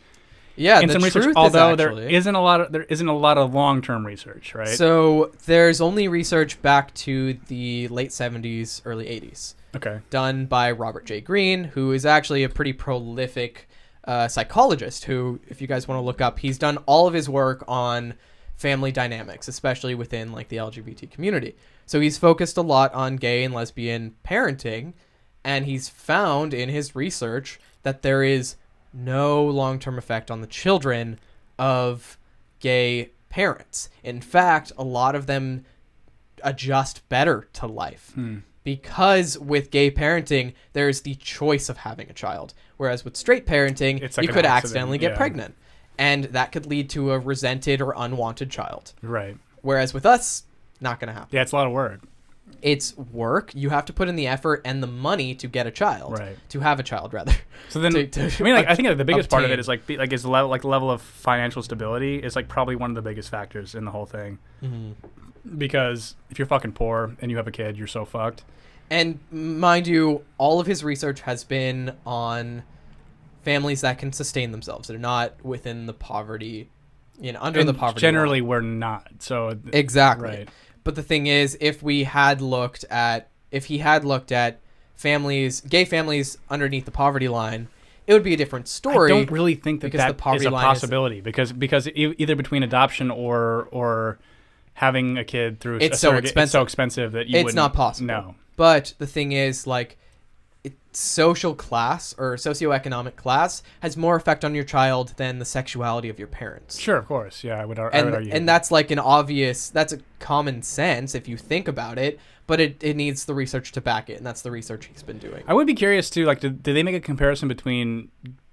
in some research, although there isn't a lot of long-term research, right? So there's only research back to the late 70s, early 80s. Okay. Done by Robert J. Greene, who is actually a pretty prolific psychologist who, if you guys want to look up, he's done all of his work on family dynamics, especially within like the LGBT community. So he's focused a lot on gay and lesbian parenting, and he's found in his research that there is no long-term effect on the children of gay parents. In fact, a lot of them adjust better to life. Because with gay parenting, there's the choice of having a child. Whereas with straight parenting, it's like you could accidentally get pregnant. And that could lead to a resented or unwanted child. Right. Whereas with us, not going to happen. Yeah, it's a lot of work. It's work. You have to put in the effort and the money to get a child. Right. To have a child, rather. So then, I mean, like, I think the biggest part of it is is the level of financial stability is like probably one of the biggest factors in the whole thing. Because if you're fucking poor and you have a kid, you're so fucked. And mind you, all of his research has been on families that can sustain themselves. They're not within the poverty, under the poverty generally line. We're not. So exactly. Right. But the thing is, if he had looked at families, gay families underneath the poverty line, it would be a different story. I don't really think that is a possibility because either between adoption or having a kid through it's so expensive that it's not possible. No. But the thing is, like, social class or socioeconomic class has more effect on your child than the sexuality of your parents. Sure, of course. Yeah, I would argue. And that's like that's a common sense if you think about it, but it needs the research to back it, and that's the research he's been doing. I would be curious too, like, did they make a comparison between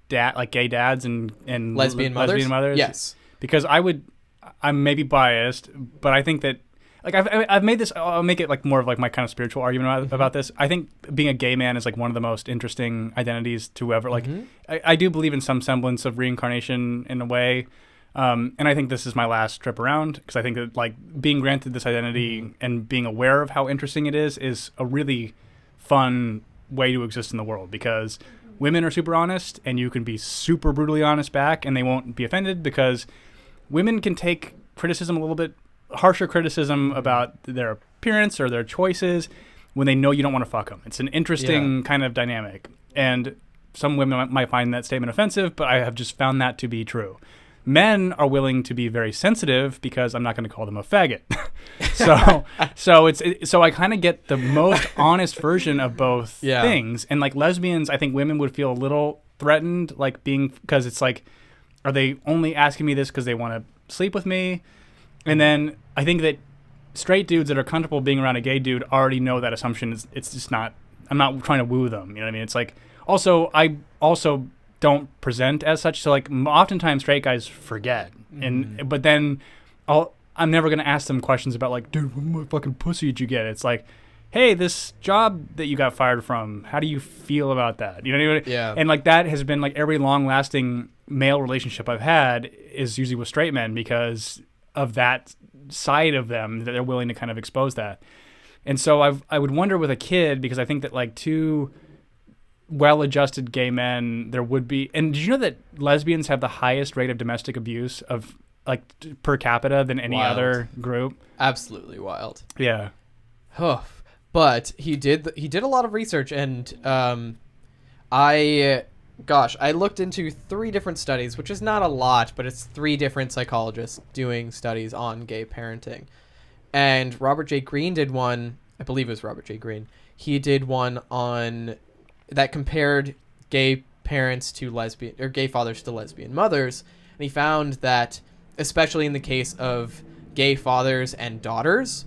gay dads and lesbian mothers? Yes. Because I'm maybe biased, but I think that, like, I've made this. I'll make it like more of like my kind of spiritual argument about this. I think being a gay man is like one of the most interesting identities to ever. Like, I do believe in some semblance of reincarnation in a way, and I think this is my last trip around because I think that like being granted this identity and being aware of how interesting it is a really fun way to exist in the world because women are super honest and you can be super brutally honest back and they won't be offended because women can take criticism a little bit. Harsher criticism about their appearance or their choices when they know you don't want to fuck them. It's an interesting kind of dynamic. And some women might find that statement offensive, but I have just found that to be true. Men are willing to be very sensitive because I'm not going to call them a faggot. So I kind of get the most honest version of both things. And like lesbians, I think women would feel a little threatened, like because it's like, are they only asking me this because they want to sleep with me? And then I think that straight dudes that are comfortable being around a gay dude already know that assumption. It's just not. I'm not trying to woo them. You know what I mean? It's like I also don't present as such. So like oftentimes straight guys forget, but then I'm never gonna ask them questions about like, dude, what fucking pussy did you get? It's like, hey, this job that you got fired from, how do you feel about that? You know what I mean? Yeah. And like that has been like every long-lasting male relationship I've had is usually with straight men because of that side of them that they're willing to kind of expose that. And so I would wonder with a kid, because I think that like two well-adjusted gay men, there would be, and did you know that lesbians have the highest rate of domestic abuse of like per capita than any other group? Absolutely wild. Yeah. But he did a lot of research and I looked into 3 different studies, which is not a lot, but it's 3 different psychologists doing studies on gay parenting. And Robert J. Greene did one, I believe it was Robert J. Greene. He did one on that compared gay parents to lesbian or gay fathers to lesbian mothers. And he found that, especially in the case of gay fathers and daughters,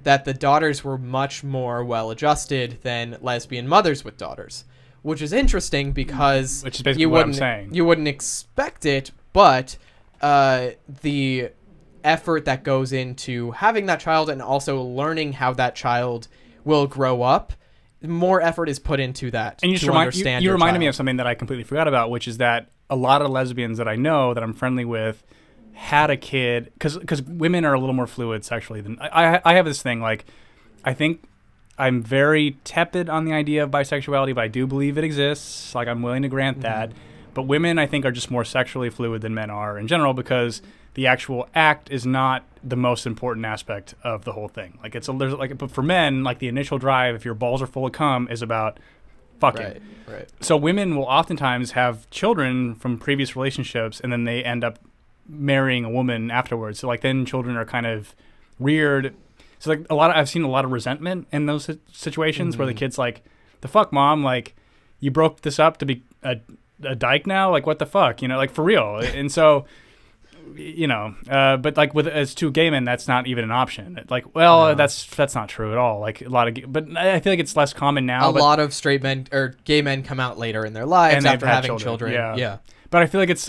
that the daughters were much more well-adjusted than lesbian mothers with daughters. Which is interesting because which is basically what I'm saying. You wouldn't expect it, but the effort that goes into having that child and also learning how that child will grow up, more effort is put into that. And you reminded me of something that I completely forgot about, which is that a lot of lesbians that I know that I'm friendly with had a kid, because women are a little more fluid sexually than I have this thing, like, I think I'm very tepid on the idea of bisexuality, but I do believe it exists. Like, I'm willing to grant that. But women, I think, are just more sexually fluid than men are in general, because the actual act is not the most important aspect of the whole thing. Like, but for men, like, the initial drive, if your balls are full of cum, is about fucking. Right. So women will oftentimes have children from previous relationships, and then they end up marrying a woman afterwards. So, like, then children are kind of reared. So, like, I've seen a lot of resentment in those situations where the kid's like, "The fuck, mom? Like, you broke this up to be a dyke now? Like, what the fuck? You know, like, for real." And so, you know, but like as two gay men, that's not even an option. Like, well, that's not true at all. Like, but I feel like it's less common now. A lot of straight men or gay men come out later in their lives after having children. Yeah. But I feel like it's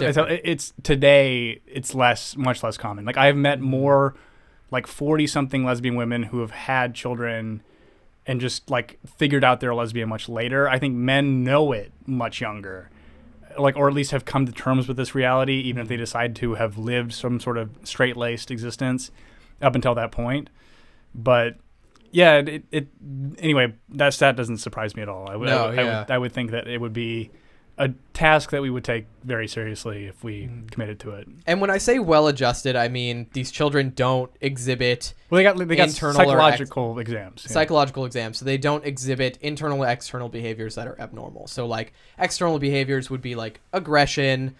today it's much less common. Like, I've met more like 40-something lesbian women who have had children and just like figured out they're lesbian much later. I think men know it much younger, like, or at least have come to terms with this reality, even if they decide to have lived some sort of straight-laced existence up until that point. But yeah, anyway, that stat doesn't surprise me at all. I would think that it would be a task that we would take very seriously if we committed to it. And when I say well-adjusted, I mean these children don't exhibit they got psychological exams. Yeah. Psychological exams, so they don't exhibit internal or external behaviors that are abnormal. So, like, external behaviors would be like aggression,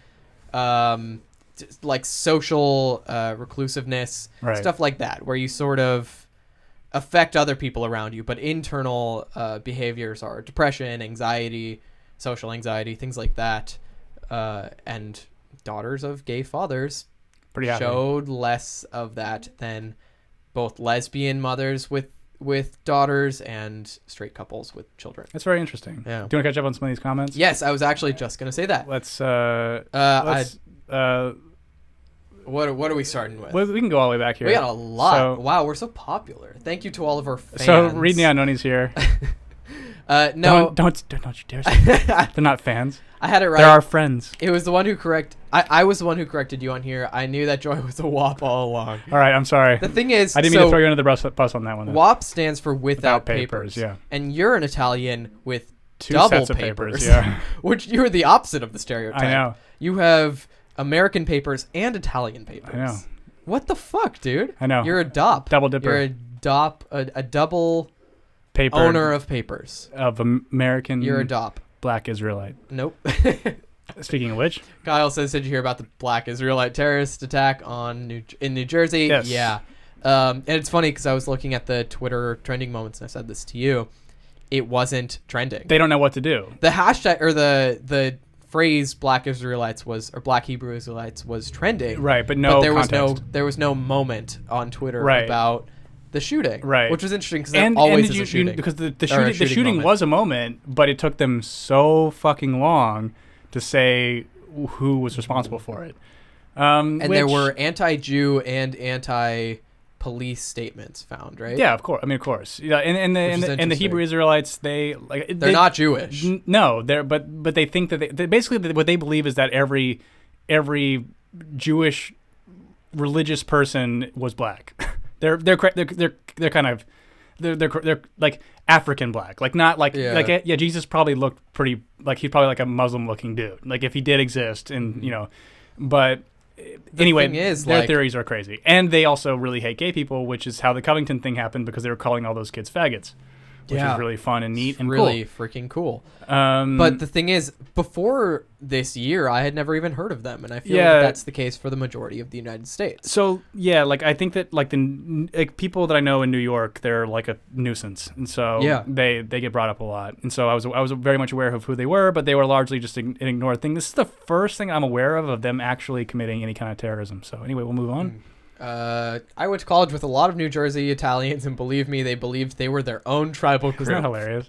like social reclusiveness, stuff like that, where you sort of affect other people around you. But internal behaviors are depression, anxiety, social anxiety, things like that. And daughters of gay fathers showed less of that than both lesbian mothers with daughters and straight couples with children. That's very interesting. Yeah. Do you want to catch up on some of these comments? Yes, I was actually just going to say that. What are we starting with? We can go all the way back here. We got a lot. Wow, we're so popular. Thank you to all of our fans. So, Read the Unknownies here. No. Don't you dare say that. They're not fans. I had it right. They're our friends. It was the one who I was the one who corrected you on here. I knew that Joy was a WAP all along. All right, I'm sorry. The thing is, I didn't mean to throw you under the bus on that one. WAP stands for without papers. Yeah. And you're an Italian with two double sets of papers. Yeah. Which you're the opposite of the stereotype. I know. You have American papers and Italian papers. I know. What the fuck, dude? I know. You're a DOP. Double dipper. You're a double paper owner of papers. Of American. You're a DOP. Black Israelite. Nope. Speaking of which, Kyle says, "Did you hear about the Black Israelite terrorist attack in New Jersey?" Yes. Yeah. And it's funny because I was looking at the Twitter trending moments, and I said this to you. It wasn't trending. They don't know what to do. The hashtag or the phrase "Black Israelites" or "Black Hebrew Israelites" was trending. Right, but there was no moment on Twitter right. about the shooting. Right. Which was interesting because there always is a shooting. Because the shooting was a moment, but it took them so fucking long to say who was responsible for it. And there were anti-Jew and anti-police statements found, right? Yeah, of course. I mean, of course. Yeah, and the Hebrew Israelites, they're not Jewish. No, but they think that they basically what they believe is that every Jewish religious person was black. They're kind of they're like African black, like not like Jesus probably looked pretty like he's probably like a Muslim looking dude, like if he did exist, and but anyway, their theories are crazy, and they also really hate gay people, which is how the Covington thing happened, because they were calling all those kids faggots, which is really fun and neat and really cool. Freaking cool. But the thing is, before this year, I had never even heard of them, and I feel like that's the case for the majority of the United States. So like I think that like the people that I know in New York, they're like a nuisance, and so they get brought up a lot, and so I was very much aware of who they were, but they were largely just an ignored thing. This is the first thing I'm aware of them actually committing any kind of terrorism. So anyway, we'll move on. I went to college with a lot of New Jersey Italians, and believe me, they believed they were their own tribal group. Isn't that hilarious?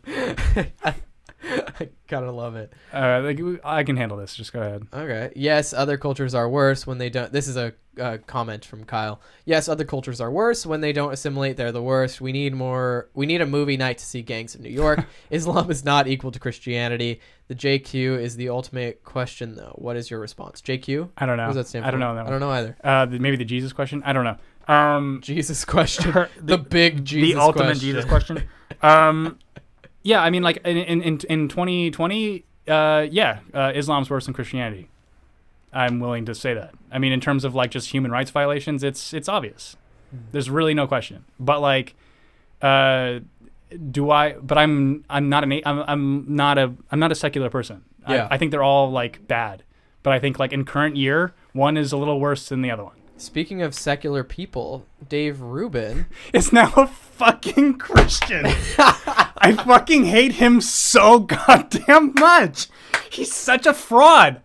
I gotta love it. I can handle this. Just go ahead. Okay. Yes, other cultures are worse when they don't. This is a comment from Kyle. Yes, other cultures are worse when they don't assimilate. They're the worst. We need more. We need a movie night to see gangs in New York. Islam is not equal to Christianity. The JQ is the ultimate question, though. What is your response? JQ? I don't know. What does that stand for? I don't know that one. I don't know either. Maybe the Jesus question. I don't know. Jesus question. the big Jesus the ultimate question. Jesus question. Yeah, I mean, like in 2020, Islam's worse than Christianity. I'm willing to say that. I mean, in terms of like just human rights violations, it's obvious. There's really no question. But like, do I? But I'm not a secular person. Yeah. I think they're all like bad. But I think like in current year, one is a little worse than the other one. Speaking of secular people, Dave Rubin is now a fucking Christian. I fucking hate him so goddamn much. He's such a fraud.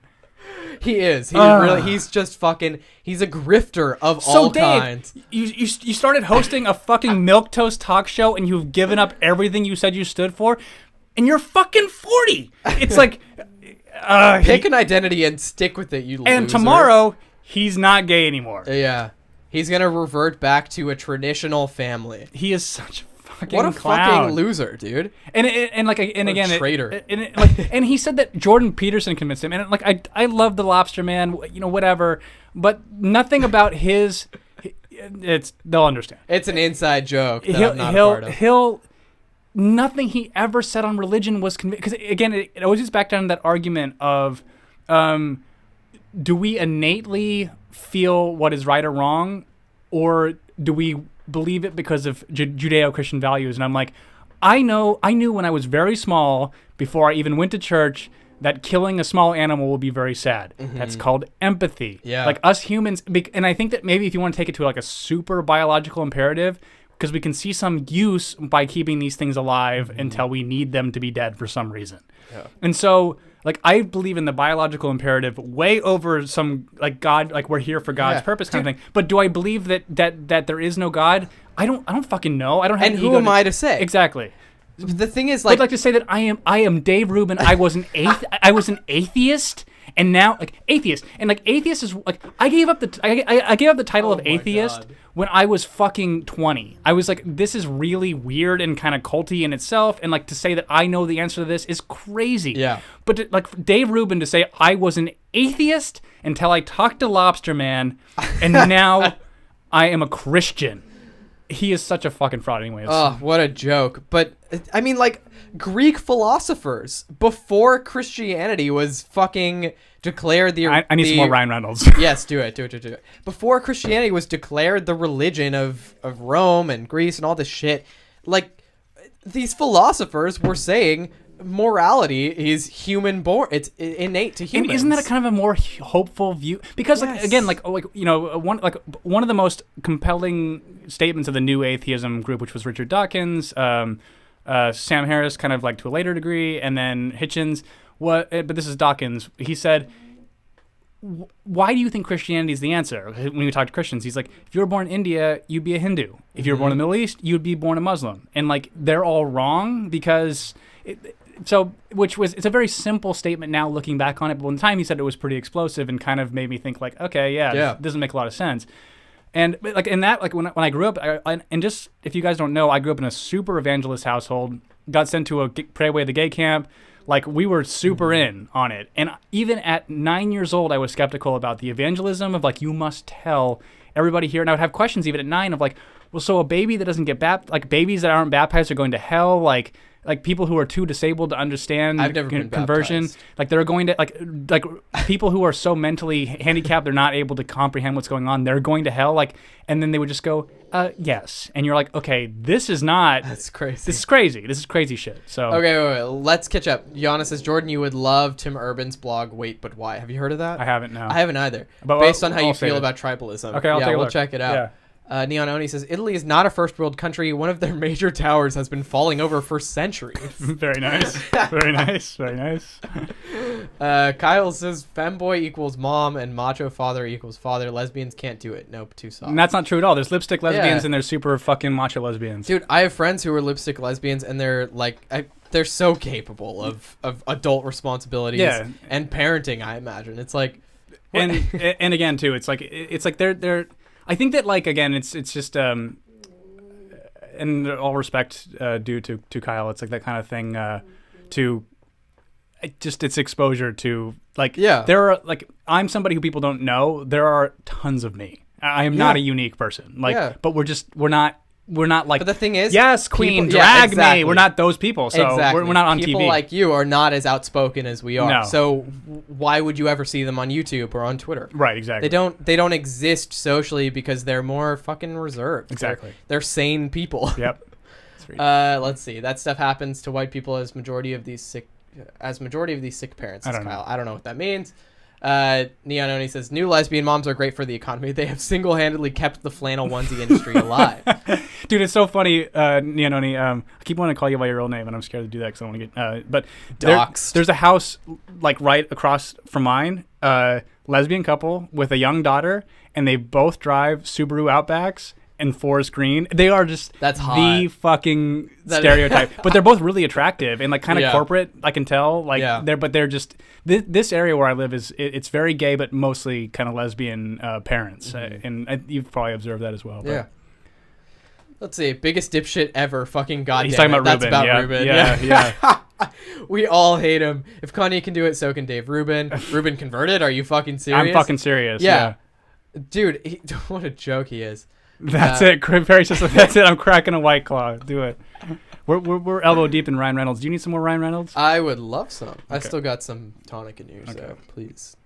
He is. He's just fucking. He's a grifter of all kinds. You started hosting a fucking milquetoast talk show, and you've given up everything you said you stood for, and you're fucking 40. It's like, pick an identity and stick with it. You and loser. Tomorrow he's not gay anymore. Yeah, he's gonna revert back to a traditional family. He is such a fucking what a clown. fucking loser, dude. And again, traitor. And he said that Jordan Peterson convinced him. And like I love the Lobster Man, whatever, but nothing about his. They'll understand. It's an inside joke. That I'm not a part of. Nothing he ever said on religion was because again, it always gets back down to that argument of, do we innately feel what is right or wrong, or do we believe it because of Judeo-Christian values? And I'm like, I knew when I was very small, before I even went to church, that killing a small animal will be very sad. Mm-hmm. That's called empathy. Yeah. Like us humans, and I think that maybe if you want to take it to like a super biological imperative, because we can see some use by keeping these things alive until we need them to be dead for some reason. Yeah. And so, like, I believe in the biological imperative way over some, like, God, like, we're here for God's purpose kind of thing. But do I believe that there is no God? I don't fucking know. I don't have. And who am I to say? Exactly. The thing is, like, I'd like to say that I am Dave Rubin. I was an atheist, and now like atheist, and like atheist is like I gave up the title of atheist when I was fucking 20. I was like, this is really weird and kind of culty in itself, and like to say that I know the answer to this is crazy. Yeah. But like Dave Rubin to say I was an atheist until I talked to Lobster Man, and now I am a Christian. He is such a fucking fraud anyways. Oh, what a joke. But, I mean, like, Greek philosophers, before Christianity was fucking declared the... I need some more Ryan Reynolds. Yes, do it. Before Christianity was declared the religion of Rome and Greece and all this shit, like, these philosophers were saying morality is human born. It's innate to humans. And isn't that a kind of a more hopeful view? Because like, again, one of the most compelling statements of the new atheism group, which was Richard Dawkins, Sam Harris, kind of like to a later degree, and then Hitchens. But this is Dawkins. He said, why do you think Christianity is the answer? When we talk to Christians, he's like, if you were born in India, you'd be a Hindu. If you were born in the Middle East, you'd be born a Muslim. And like, they're all wrong because... it's a very simple statement now looking back on it, but one time he said it was pretty explosive and kind of made me think like, okay, this doesn't make a lot of sense. And like in that, like when I grew up, and just if you guys don't know, I grew up in a super evangelist household, got sent to a Pray Away the Gay camp. Like we were super in on it. And even at 9 years old, I was skeptical about the evangelism of like, you must tell everybody here. And I would have questions even at 9 of like, well, so a baby that doesn't get baptized, like babies that aren't baptized are going to hell, like people who are too disabled to understand I've never been conversion, baptized. like they're going to like people who are so mentally handicapped they're not able to comprehend what's going on, they're going to hell, like, and then they would just go yes, and you're like, okay, this is not, that's crazy, this is crazy shit. So okay, wait, let's catch up. Giannis says, Jordan, you would love Tim Urban's blog Wait But Why. Have you heard of that? I haven't. No, I haven't either, but based on how you feel about tribalism. Okay, we'll check it out. Yeah. Neon Oni says, Italy is not a first world country. One of their major towers has been falling over for centuries. Very nice. Very nice. Very nice. Kyle says, femboy equals mom and macho father equals father. Lesbians can't do it. Nope, too soft. And that's not true at all. There's lipstick lesbians and there's super fucking macho lesbians. Dude, I have friends who are lipstick lesbians and they're like, they're so capable of adult responsibilities and parenting. I imagine it's like, and again too, it's like they're. I think that like again, it's just and all respect due to Kyle, it's like that kind of thing to just its exposure to like there are like I'm somebody who people don't know. There are tons of me. I am not a unique person. Like, but we're not like. But the thing is, yes, Queen, drag me. We're not those people. So we're not on TV. People like you are not as outspoken as we are. No. So why would you ever see them on YouTube or on Twitter? Right, exactly. They don't exist socially because they're more fucking reserved. Exactly. They're sane people. Yep. Let's see. That stuff happens to white people as majority of these sick parents. I don't know what that means. Neononi says new lesbian moms are great for the economy. They have single-handedly kept the flannel onesie industry alive. Dude, it's so funny, Neononi. I keep wanting to call you by your real name, and I'm scared to do that because I want to get. But there's a house like right across from mine. Lesbian couple with a young daughter, and they both drive Subaru Outbacks and Forest Green. They are just the fucking stereotype. But they're both really attractive and like kind of corporate. I can tell. Like they're just this area where I live it's very gay, but mostly kind of lesbian parents. And you've probably observed that as well. But. Yeah. Let's see. Biggest dipshit ever. Fucking goddamn. He's talking about That's Ruben. about Ruben. Yeah. We all hate him. If Kanye can do it, so can Dave Rubin. Ruben converted? Are you fucking serious? I'm fucking serious. Yeah. Dude, what a joke he is. That's it. Perry's just like, that's it. I'm cracking a White Claw. Do it. We're elbow deep in Ryan Reynolds. Do you need some more Ryan Reynolds? I would love some. Okay. I still got some tonic in here, so please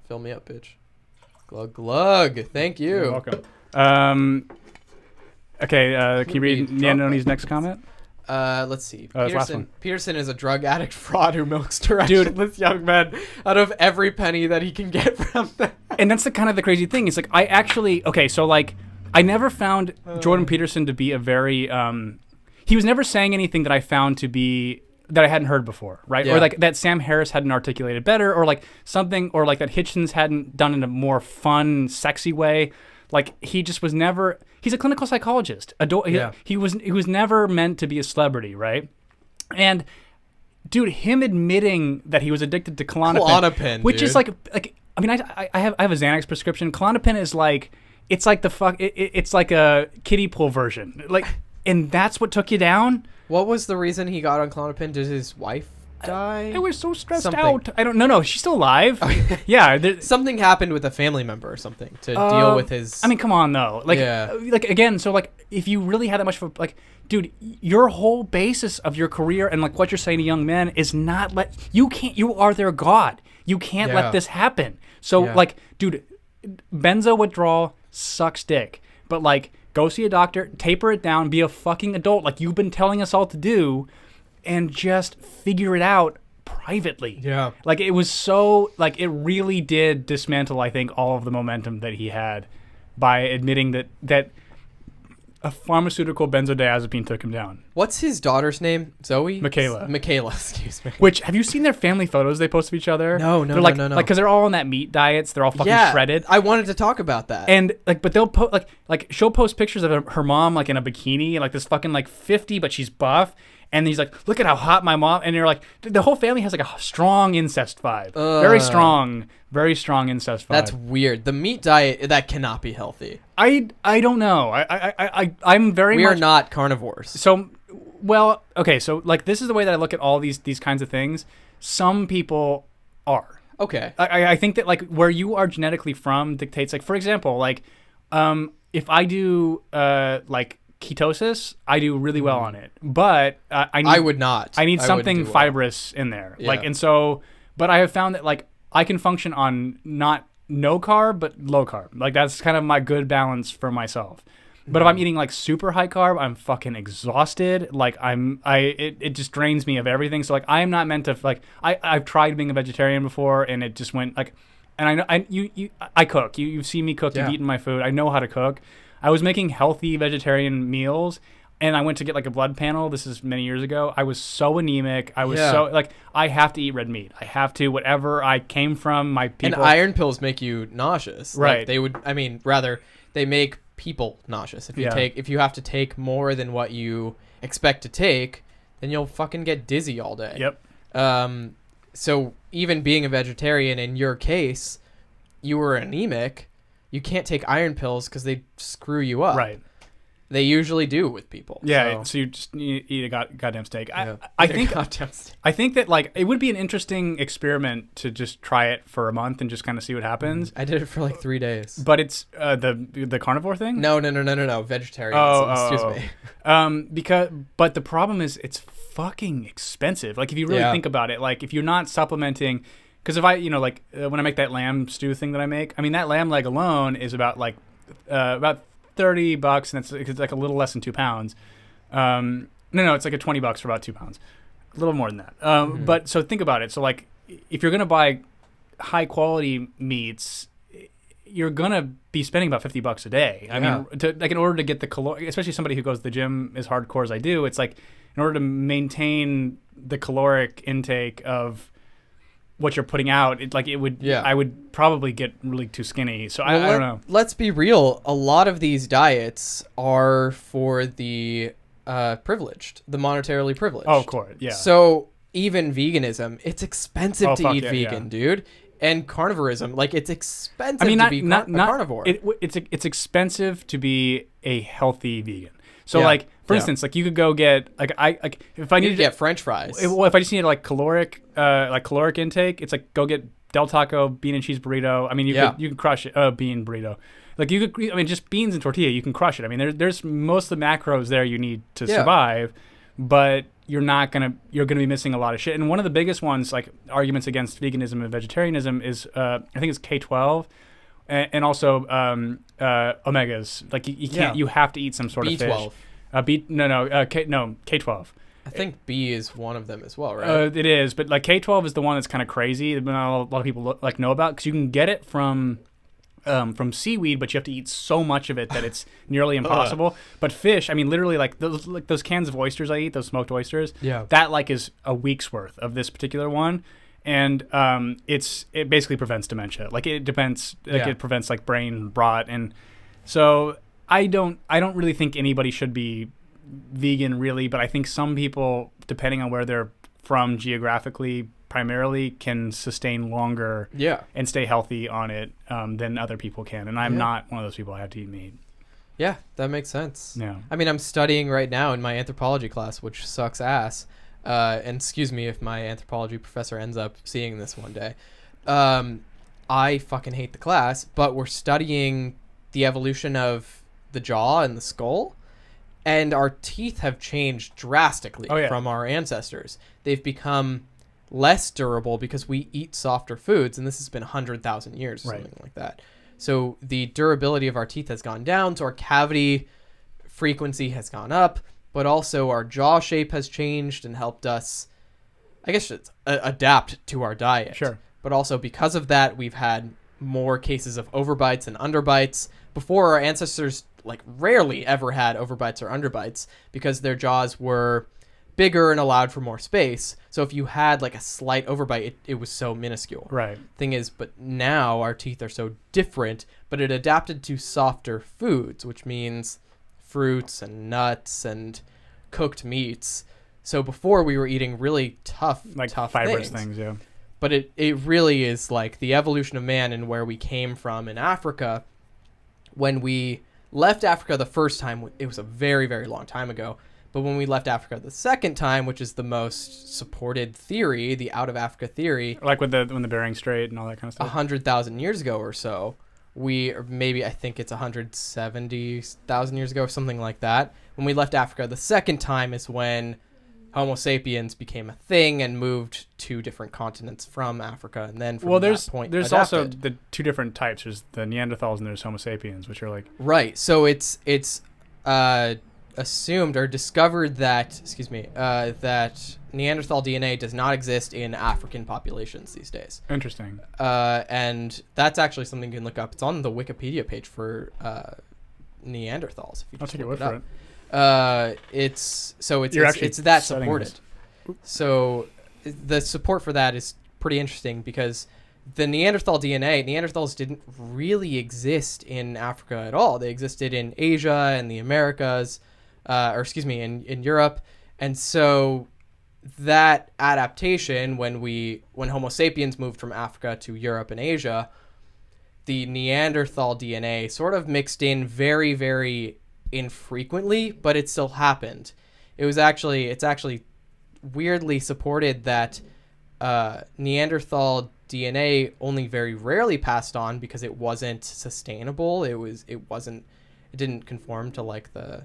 fill me up, bitch. Glug glug. Thank you. You're welcome. Okay. Can you read Neononi's next comment? Let's see. Peterson is a drug addict fraud who milks directionless young men out of every penny that he can get from them. And that's the kind of the crazy thing. It's like I never found Jordan Peterson to be a very he was never saying anything that I found to be that I hadn't heard before, right? Or like that Sam Harris hadn't articulated better, or like something, or like that Hitchens hadn't done in a more fun, sexy way. Like he just was never. He's a clinical psychologist. He was never meant to be a celebrity, right? And dude, him admitting that he was addicted to Klonopin, which is like I mean I have a Xanax prescription. Klonopin is like it's like it's like a kiddie pool version, like, and that's what took you down. What was the reason he got on Klonopin? Did his wife die? I was so stressed out. I don't know. She's still alive. Yeah. Something happened with a family member or something to deal with his... I mean, come on, though. Like, again, so, like, if you really had that much of a... Like, dude, your whole basis of your career and, like, what you're saying to young men is not let... You are their god. You can't let this happen. So, like, dude, benzo withdrawal sucks dick. But, like, go see a doctor, taper it down, be a fucking adult like you've been telling us all to do, and just figure it out privately. Yeah. Like, it was so, like, it really did dismantle, I think, all of the momentum that he had by admitting that a pharmaceutical benzodiazepine took him down. What's his daughter's name? Zoe? Michaela, excuse me. Which, have you seen their family photos they post of each other? No. Like, because they're all on that meat diets. They're all fucking shredded. I wanted to talk about that. And, like, but they'll post, like, she'll post pictures of her mom, like, in a bikini, like, this fucking, like, 50, but she's buff. And he's like, look at how hot my mom. And you're like, the whole family has like a strong incest vibe. Very strong incest vibe. That's weird. The meat diet, that cannot be healthy. I don't know. I'm very We are not carnivores. So, well, okay. So like, this is the way that I look at all these kinds of things. Some people are. Okay. I think that like where you are genetically from dictates, like, for example, like, if I do like ketosis, I do really well on it, but I would not. I need something fibrous in there, like, and so. But I have found that like I can function on not no carb but low carb. Like that's kind of my good balance for myself. But if I'm eating like super high carb, I'm fucking exhausted. Like it just drains me of everything. So like I am not meant to like I've tried being a vegetarian before and it just went like, and I know I cook. You've seen me cook. You've eaten my food. I know how to cook. I was making healthy vegetarian meals, and I went to get like a blood panel. This is many years ago. I was so anemic. I was so like, I have to eat red meat. I have to, whatever I came from, my people. And iron pills make you nauseous. Right. Like they make people nauseous. If you have to take more than what you expect to take, then you'll fucking get dizzy all day. Yep. So even being a vegetarian, in your case, you were anemic. You can't take iron pills because they screw you up. Right. They usually do with people. Yeah. So you just eat a goddamn steak. Yeah. I think that like it would be an interesting experiment to just try it for a month and just kind of see what happens. I did it for like 3 days. But it's the carnivore thing? No. Vegetarian. Excuse me. But the problem is it's fucking expensive. Like if you really think about it, like if you're not supplementing, because if I, when I make that lamb stew thing that I make, I mean that lamb leg alone is about $30, and it's like a little less than 2 pounds. No, it's like $20 for about 2 pounds, a little more than that. But so think about it. So like, if you're gonna buy high quality meats, you're gonna be spending about $50 a day. I mean, in order to get the especially somebody who goes to the gym as hardcore as I do, it's like in order to maintain the caloric intake of what you're putting out, I would probably get really too skinny. So I don't know. Let's be real. A lot of these diets are for the privileged, the monetarily privileged. Oh, of course, yeah. So even veganism, it's expensive to eat vegan, dude. And carnivorism, like it's expensive to be a carnivore. It's expensive to be a healthy vegan. So for instance, like you could go get if I need to get French fries. If I just need caloric intake, it's like go get Del Taco bean and cheese burrito. I mean, you can crush it. Bean burrito. Like you could, I mean, just beans and tortilla, you can crush it. I mean, there's most of the macros there you need to survive, but you're gonna be missing a lot of shit. And one of the biggest ones, like arguments against veganism and vegetarianism, is I think it's K12. And also omegas. Like you can't. You have to eat some sort B12. of fish. K12. I think B is one of them as well, right? It is, but like K12 is the one that's kind of crazy. Not a lot of people know about, because you can get it from seaweed, but you have to eat so much of it that it's nearly impossible. But fish, I mean, literally, like those cans of oysters I eat, those smoked oysters. Yeah. That is a week's worth of this particular one. And it basically prevents dementia. Like it prevents like brain rot, and so I don't really think anybody should be vegan really, but I think some people, depending on where they're from geographically, primarily can sustain longer and stay healthy on it than other people can. And I'm not one of those people. I have to eat meat. Yeah, that makes sense. Yeah. I mean, I'm studying right now in my anthropology class, which sucks ass. And excuse me if my anthropology professor ends up seeing this one day. I fucking hate the class, but we're studying the evolution of the jaw and the skull, and our teeth have changed drastically from our ancestors. They've become less durable because we eat softer foods, and this has been 100,000 years or something like that. So the durability of our teeth has gone down, so our cavity frequency has gone up, but also our jaw shape has changed and helped us, I guess, adapt to our diet. Sure. But also because of that, we've had more cases of overbites and underbites. Before, our ancestors rarely ever had overbites or underbites because their jaws were bigger and allowed for more space. So if you had a slight overbite, it was so minuscule. Right. Thing is, but now our teeth are so different, but it adapted to softer foods, which means fruits and nuts and cooked meats. So before we were eating really tough fibrous things, yeah. But it really is like the evolution of man and where we came from in Africa. When we left Africa the first time, it was a very, very long time ago. But when we left Africa the second time, which is the most supported theory, the out of Africa theory, like when the Bering Strait and all that kind of stuff, 100,000 years ago or so, I think it's 170,000 years ago or something like that. When we left Africa the second time is when Homo sapiens became a thing and moved to different continents from Africa, and then from that point there's adapted. Also the two different types. There's the Neanderthals and there's Homo sapiens, which are right. So it's assumed or discovered that that Neanderthal DNA does not exist in African populations these days. Interesting. And that's actually something you can look up. It's on the Wikipedia page for Neanderthals. If you I'll take your word for it. It's that supported. So the support for that is pretty interesting because the Neanderthal DNA, Neanderthals didn't really exist in Africa at all. They existed in Asia and the Americas, in Europe, And so that adaptation, when Homo sapiens moved from Africa to Europe and Asia, the Neanderthal DNA sort of mixed in very, very infrequently, but it still happened. It's actually weirdly supported that Neanderthal DNA only very rarely passed on because it wasn't sustainable. It didn't conform to like the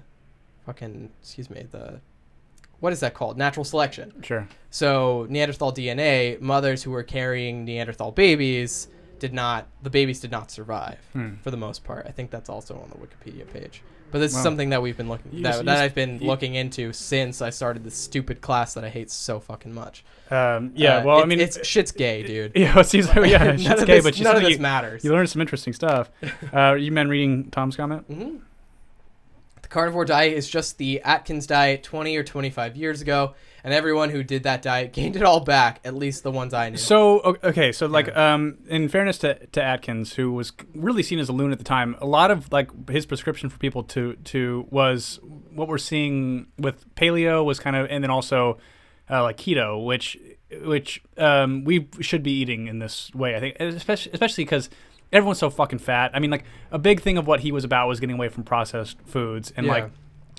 what is that called? Natural selection. Sure. So Neanderthal DNA, mothers who were carrying Neanderthal babies did not survive for the most part. I think that's also on the Wikipedia page. But this is something that we've been I've been looking into since I started this stupid class that I hate so fucking much. It's shit's gay, dude. Yeah, shit's gay, but none of this matters. You learn some interesting stuff. You men reading Tom's comment? Mm-hmm. The carnivore diet is just the Atkins diet 20 or 25 years ago, and everyone who did that diet gained it all back, at least the ones I knew. So, okay, so like, in fairness to Atkins, who was really seen as a loon at the time, a lot of like his prescription for people to was what we're seeing with paleo was kind of, and then also like keto, which we should be eating in this way, I think, especially because everyone's so fucking fat. I mean, like, a big thing of what he was about was getting away from processed foods and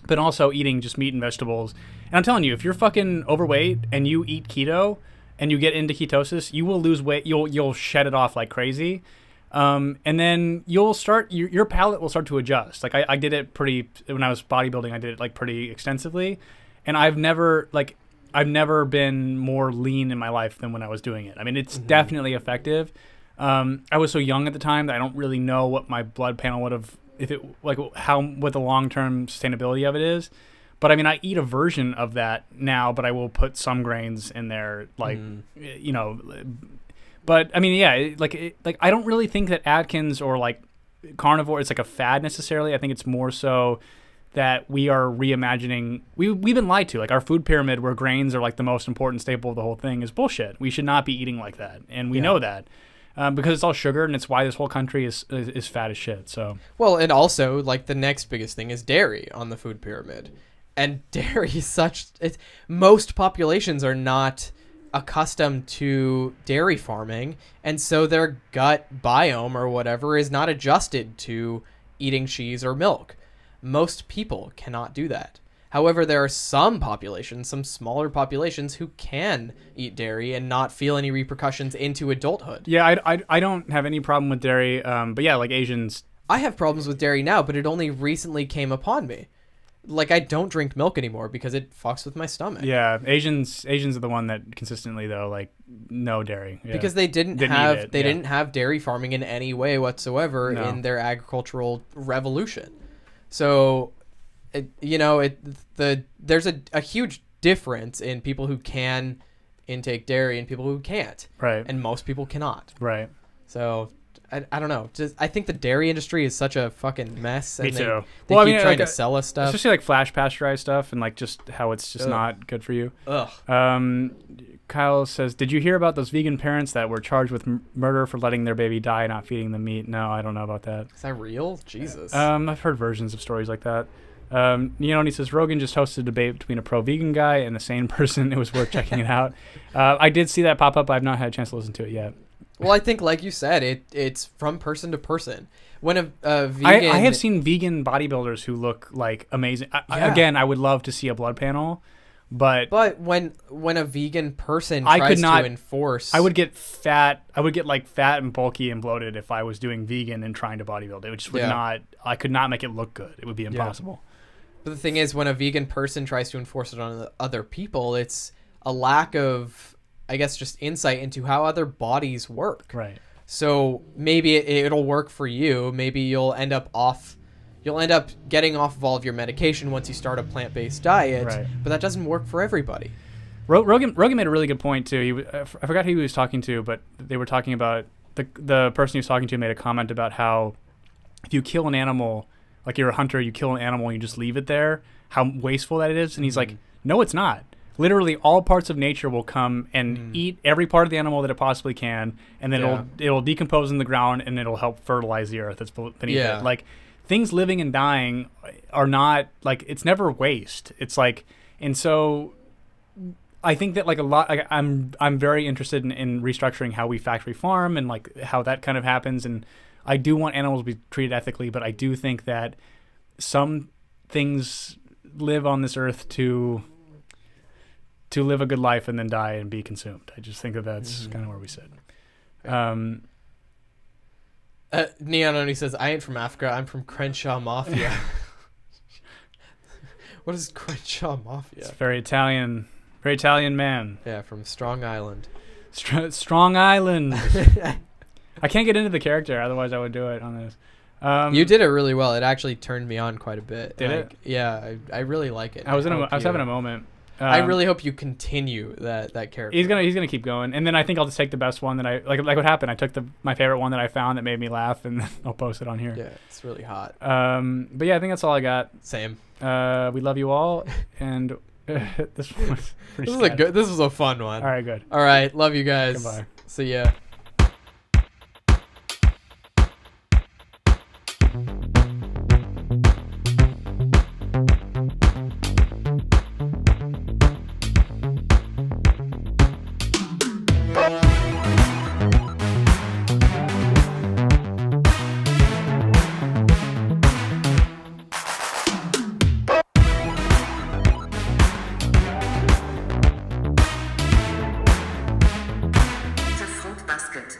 but also eating just meat and vegetables. And I'm telling you, if you're fucking overweight and you eat keto and you get into ketosis, you will lose weight. You'll shed it off like crazy. And then you'll start, your palate will start to adjust. Like I did it when I was bodybuilding, I did it like pretty extensively. And I've never been more lean in my life than when I was doing it. I mean, it's definitely effective. I was so young at the time that I don't really know what my blood panel would have, what the long-term sustainability of it is. But I mean, I eat a version of that now, but I will put some grains in there, like, you know, but I mean, yeah, like I don't really think that Atkins or like carnivore, it's like a fad necessarily. I think it's more so that we are reimagining, we've been lied to. Like our food pyramid where grains are like the most important staple of the whole thing is bullshit. We should not be eating like that. And we know that. Because it's all sugar, and it's why this whole country is fat as shit. So and also like the next biggest thing is dairy on the food pyramid, and dairy is most populations are not accustomed to dairy farming, and so their gut biome or whatever is not adjusted to eating cheese or milk. Most people cannot do that. However, there are some smaller populations who can eat dairy and not feel any repercussions into adulthood. Yeah, I don't have any problem with dairy, but yeah, like Asians. I have problems with dairy now, but it only recently came upon me. Like, I don't drink milk anymore because it fucks with my stomach. Yeah, Asians are the one that consistently, though, like, no dairy. Yeah. Because they didn't have dairy farming in any way whatsoever in their agricultural revolution. So... there's a huge difference in people who can intake dairy and people who can't. Right. And most people cannot. Right. So I don't know. I think the dairy industry is such a fucking mess. Me too. They keep trying to sell us stuff. Especially like flash pasteurized stuff and like just how it's just not good for you. Ugh. Kyle says, did you hear about those vegan parents that were charged with murder for letting their baby die and not feeding them meat? No, I don't know about that. Is that real? Jesus. I've heard versions of stories like that. And he says, Rogan just hosted a debate between a pro-vegan guy and a sane person. It was worth checking it out. I did see that pop up. I've not had a chance to listen to it yet. Well, I think, like you said, it's from person to person. When a vegan... I have seen vegan bodybuilders who look, like, amazing. Again, I would love to see a blood panel, but... But when a vegan person tries to enforce... I would get fat. I would get, like, fat and bulky and bloated if I was doing vegan and trying to bodybuild. It just would not... I could not make it look good. It would be impossible. Yeah. But the thing is, when a vegan person tries to enforce it on other people, it's a lack of, I guess, just insight into how other bodies work. Right. So maybe it'll work for you. Maybe you'll end up getting off of all of your medication once you start a plant-based diet. Right. But that doesn't work for everybody. Rogan made a really good point too. I forgot who he was talking to, but they were talking about the person he was talking to made a comment about how if you kill an animal. Like you're a hunter, you kill an animal and you just leave it there, how wasteful that is. And he's like, no, it's not. Literally all parts of nature will come and eat every part of the animal that it possibly can. And then it'll decompose in the ground and it'll help fertilize the earth that's beneath it. Like things living and dying are not like, it's never waste. It's like, And so I think that like a lot, like I'm very interested in restructuring how we factory farm and like how that kind of happens. And I do want animals to be treated ethically, but I do think that some things live on this earth to live a good life and then die and be consumed. I just think that that's kind of where we sit. Neon Oni says, I ain't from Africa, I'm from Crenshaw Mafia. What is Crenshaw Mafia? It's very Italian man. Yeah, from Strong Island. Strong Island. I can't get into the character, otherwise I would do it on this. You did it really well. It actually turned me on quite a bit. Did it? Yeah, I really like it. I was having a moment. I really hope you continue that character. He's gonna keep going, and then I think I'll just take the best one that I like what happened. I took my favorite one that I found that made me laugh, and I'll post it on here. Yeah, it's really hot. But yeah, I think that's all I got. Same. We love you all, and this was pretty. This was a fun one. All right, good. All right, love you guys. Goodbye. See ya. Fruit basket.